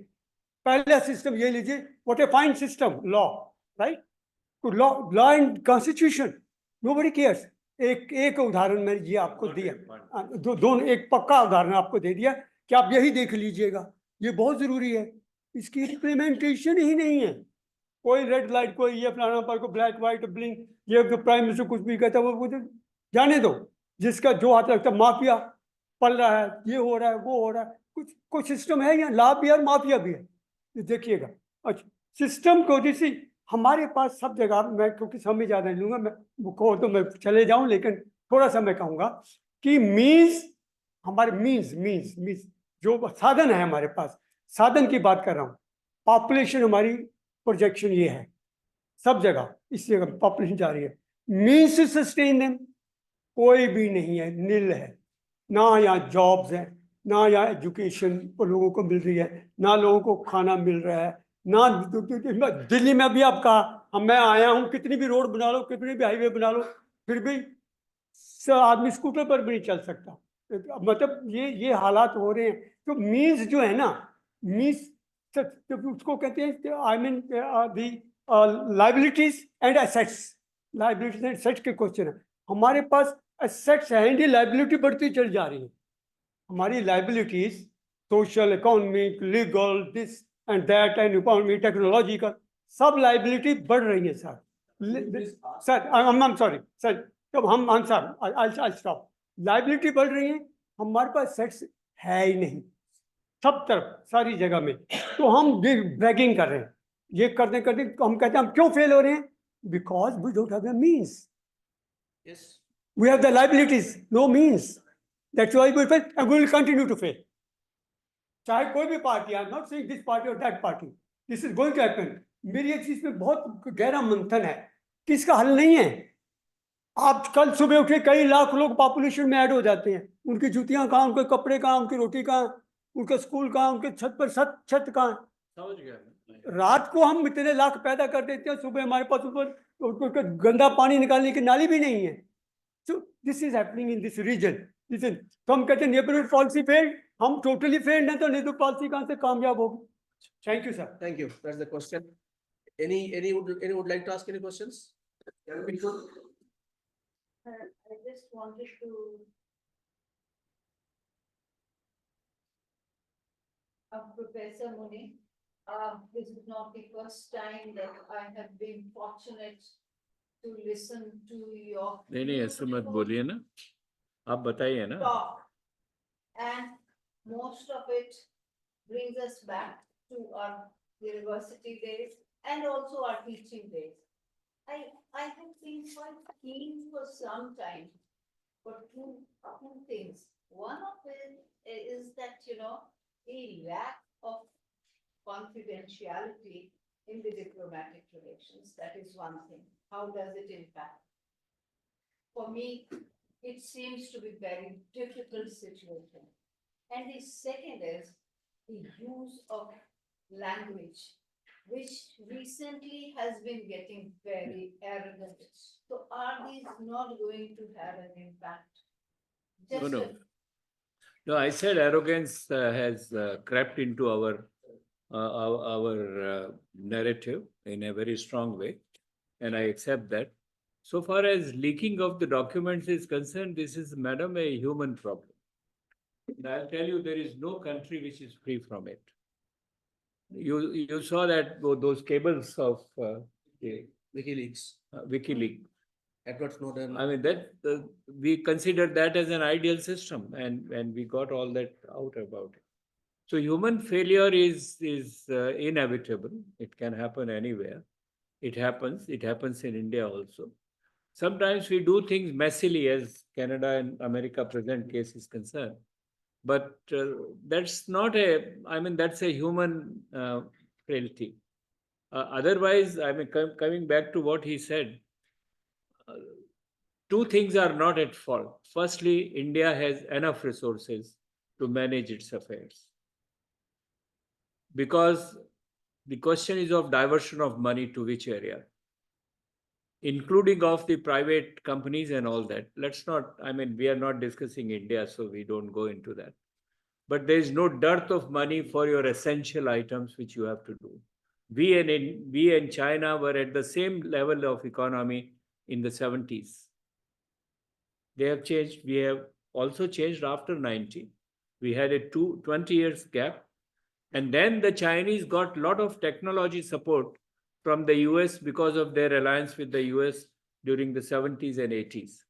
पहला सिस्टम ये लीजिए what a fine system law right तो law and constitution nobody cares एक उदाहरण मैंने ये आपको दिया दोनों एक पक्का उदाहरण आपको दे दिया कि आप यही देख लीजिएगा ये बहुत जरूरी है इसकी इम्प्लीमेंटेशन ही नहीं है कोई रेड लाइट कोई ये फलाना पर को ब्लैक व्हाइट ब्लिंक ये जो प्राइम मिनिस्टर कुछ भी कहता है वो जाने दो जिसका जो हाथ लगता है माफिया पल रहा है ये हो रहा है वो हो रहा है कुछ सिस्टम है यहाँ लाभ भी है और माफिया भी है देखिएगा अच्छा सिस्टम को जैसे हमारे पास सब जगह मैं क्योंकि समय ज़्यादा नहीं लूँगा मैं को तो मैं चले जाऊँ लेकिन थोड़ा सा मैं कहूँगा कि हमारे मीन्स जो साधन है हमारे पास साधन की बात कर रहा हूँ पॉपुलेशन हमारी प्रोजेक्शन ये है सब जगह इस जगह पॉपुलेशन जा रही है मीन्स टू सस्टेन देम कोई भी नहीं है नील है ना यहाँ जॉब्स हैं ना यहाँ एजुकेशन लोगों को मिल रही है ना लोगों को खाना मिल रहा है ना दिल्ली में भी आप कहा मैं आया हूँ कितनी भी रोड बना लो कितनी भी हाईवे बना लो फिर भी आदमी स्कूटर पर भी नहीं चल सकता मतलब ये हालात हो रहे हैं तो मीन्स जो है ना मीन्स उसको कहते हैं I mean the liabilities and assets liabilities and assets के क्वेश्चन है हमारे पास एसेट्स हैं ये लाइबिलिटी बढ़ती चल जा रही है हमारी liabilities social economic legal this and that and economy technological सब लाइबिलिटी बढ़ रही है sir I am sorry sir तब हम सर आई स्टॉप लाइबिलिटी बढ़ रही है हमारे पास सेट्स है ही नहीं सब तरफ सारी जगह में तो हम ब्रैगिंग कर रहे हैं ये करते हम कहते हैं हम क्यों फेल हो रहे हैं because we don't have the means we have the liabilities no means that's why we fail and we will continue to fail चाहे कोई भी party I am not saying this party और that party this is going to happen मेरी एक चीज में बहुत गहरा मंथन है कि इसका हल नहीं है आप कल सुबह उठे, कई लाख लोग पॉपुलेशन में ऐड हो जाते हैं, उनकी जूतियां कहाँ, उनके कपड़े कहाँ, उनकी रोटी कहाँ, उनके स्कूल कहाँ, उनके छत पर छत कहाँ। समझ गया मैं। रात को हम इतने लाख पैदा कर देते हैं, सुबह हमारे पास ऊपर गंदा पानी निकालने की नाली भी नहीं है। So this is happening in this region. Listen, तो हम कहते हैं नेबरहुड पॉलिसी फेल्ड, हम टोटली फेल्ड हैं, तो नेबरहुड पॉलिसी कहाँ से कामयाब होगी? Thank you sir. Thank you. That's the question. Any would like to ask any questions? Young people? I just wanted to. Professor Muni, this is not the first time that I have been fortunate to listen to your. नहीं ऐसे मत बोलिए ना, आप बताइए ना। Talk. And most of it brings us back to our university days and also our teaching days. I have been quite keen for some time for two things. One of it is that, a lack of confidentiality in the diplomatic relations. That is one thing. How does it impact? For me, it seems to be very difficult situation. And the second is the use of language, which recently has been getting very arrogant. So are these not going to have an impact? Just No. a- No, I said arrogance has crept into our narrative in a very strong way, and I accept that. So far as leaking of the documents is concerned, this is, madam, a human problem. And I'll tell you, there is no country which is free from it. You saw that those cables of WikiLeaks, WikiLeaks. Edward Snowden. I mean, that we considered that as an ideal system, and we got all that out about it. So human failure is inevitable. It can happen anywhere. It happens. It happens in India also. Sometimes we do things messily, as Canada and America present case is concerned. But that's not a. I mean, that's a human frailty. Otherwise, I mean, coming back to what he said. Two things are not at fault. Firstly, India has enough resources to manage its affairs. Because the question is of diversion of money to which area, including of the private companies and all that. Let's not, I mean, we are not discussing India, so we don't go into that. But there is no dearth of money for your essential items which you have to do. We and China were at the same level of economy in the 70s. They have changed. We have also changed after 90. We had a 20 years gap. And then the Chinese got a lot of technology support from the US because of their alliance with the US during the 70s and 80s.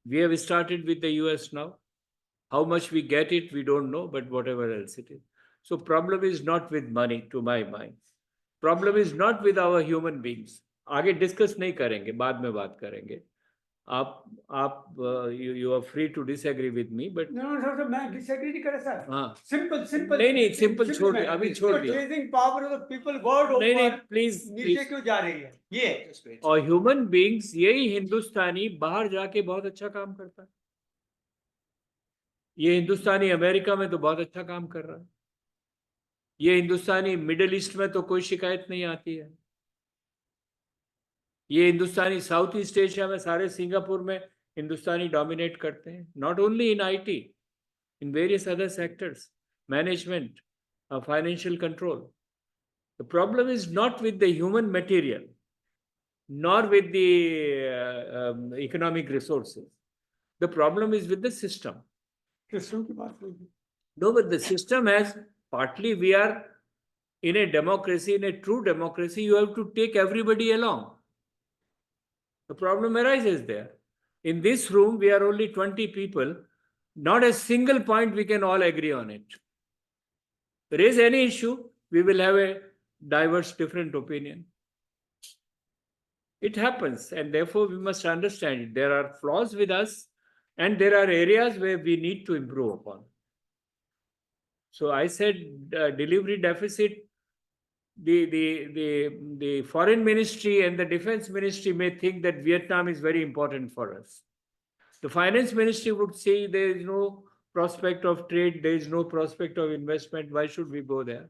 We have started with the US now. How much we get it, we don't know, but whatever else it is. So problem is not with money, to my mind. Problem is not with our human beings. आगे discuss नहीं करेंगे, बाद में बात करेंगे. You are free to disagree with me, but No, sir, मैं disagree नहीं कर रहा सर. हाँ. Simple. नहीं, simple छोड़ दे, अभी छोड़ दिया. Chasing power of the people, God नहीं, over. please. नीचे क्यों जा रही है? ये. Just wait. और ह्यूमन बींग्स, यही हिंदुस्तानी बाहर जाके बहुत अच्छा काम करता है. ये हिंदुस्तानी अमेरिका में तो बहुत अच्छा काम कर रहा है. ये हिंदुस्तानी मिडिल ईस्ट में तो कोई शिकायत नहीं आती है. ये हिंदुस्तानी साउथ ईस्ट एशिया में, सारे सिंगापुर में हिंदुस्तानी डोमिनेट करते हैं. Not only in IT, in various other sectors, management, financial control. The problem is not with the human material nor with the economic resources. The problem is with the system. System की बात नहीं. No, but the system has, partly we are in a democracy, in a true democracy, you have to take everybody along. The problem arises there. In this room, we are only 20 people. Not a single point we can all agree on it. Raise any issue, we will have a diverse, different opinion. It happens, and therefore we must understand it. There are flaws with us, and there are areas where we need to improve upon. So I said delivery deficit the foreign ministry and the defense ministry may think that Vietnam is very important for us. The finance ministry would say there is no prospect of trade, there is no prospect of investment. Why should we go there?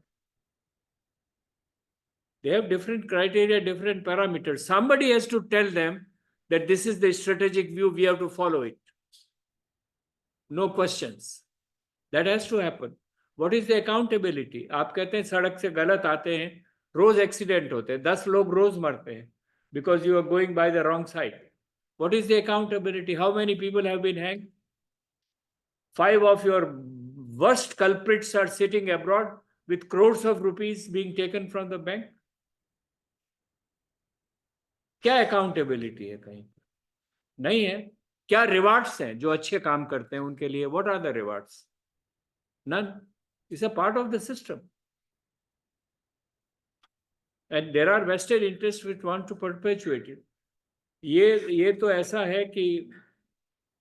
They have different criteria, different parameters. Somebody has to tell them that this is the strategic view, we have to follow it. No questions. That has to happen. What is the accountability? आप कहते हैं सड़क से गलत आते हैं, रोज accident होते हैं, 10 लोग रोज मरते हैं because you are going by the wrong side. What is the accountability? How many people have been hanged? 5 of your worst culprits are sitting abroad with crores of rupees being taken from the bank. क्या accountability है कहीं? नहीं है. क्या rewards हैं जो अच्छे काम करते हैं उनके लिए? What are the rewards? None. It's a part of the system. And there are vested interests which want to perpetuate it. ये तो ऐसा है कि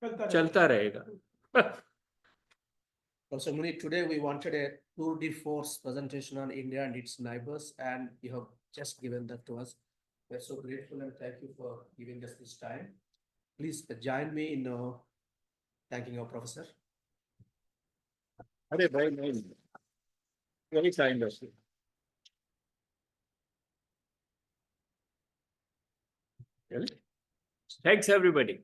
चलता रहेगा. Also, Muni, today we wanted a tour de force presentation on India and its neighbors, and you have just given that to us. We're so grateful and thank you for giving us this time. Please join me in thanking our professor. अरे भाई नहीं, very kind of you. Thanks everybody.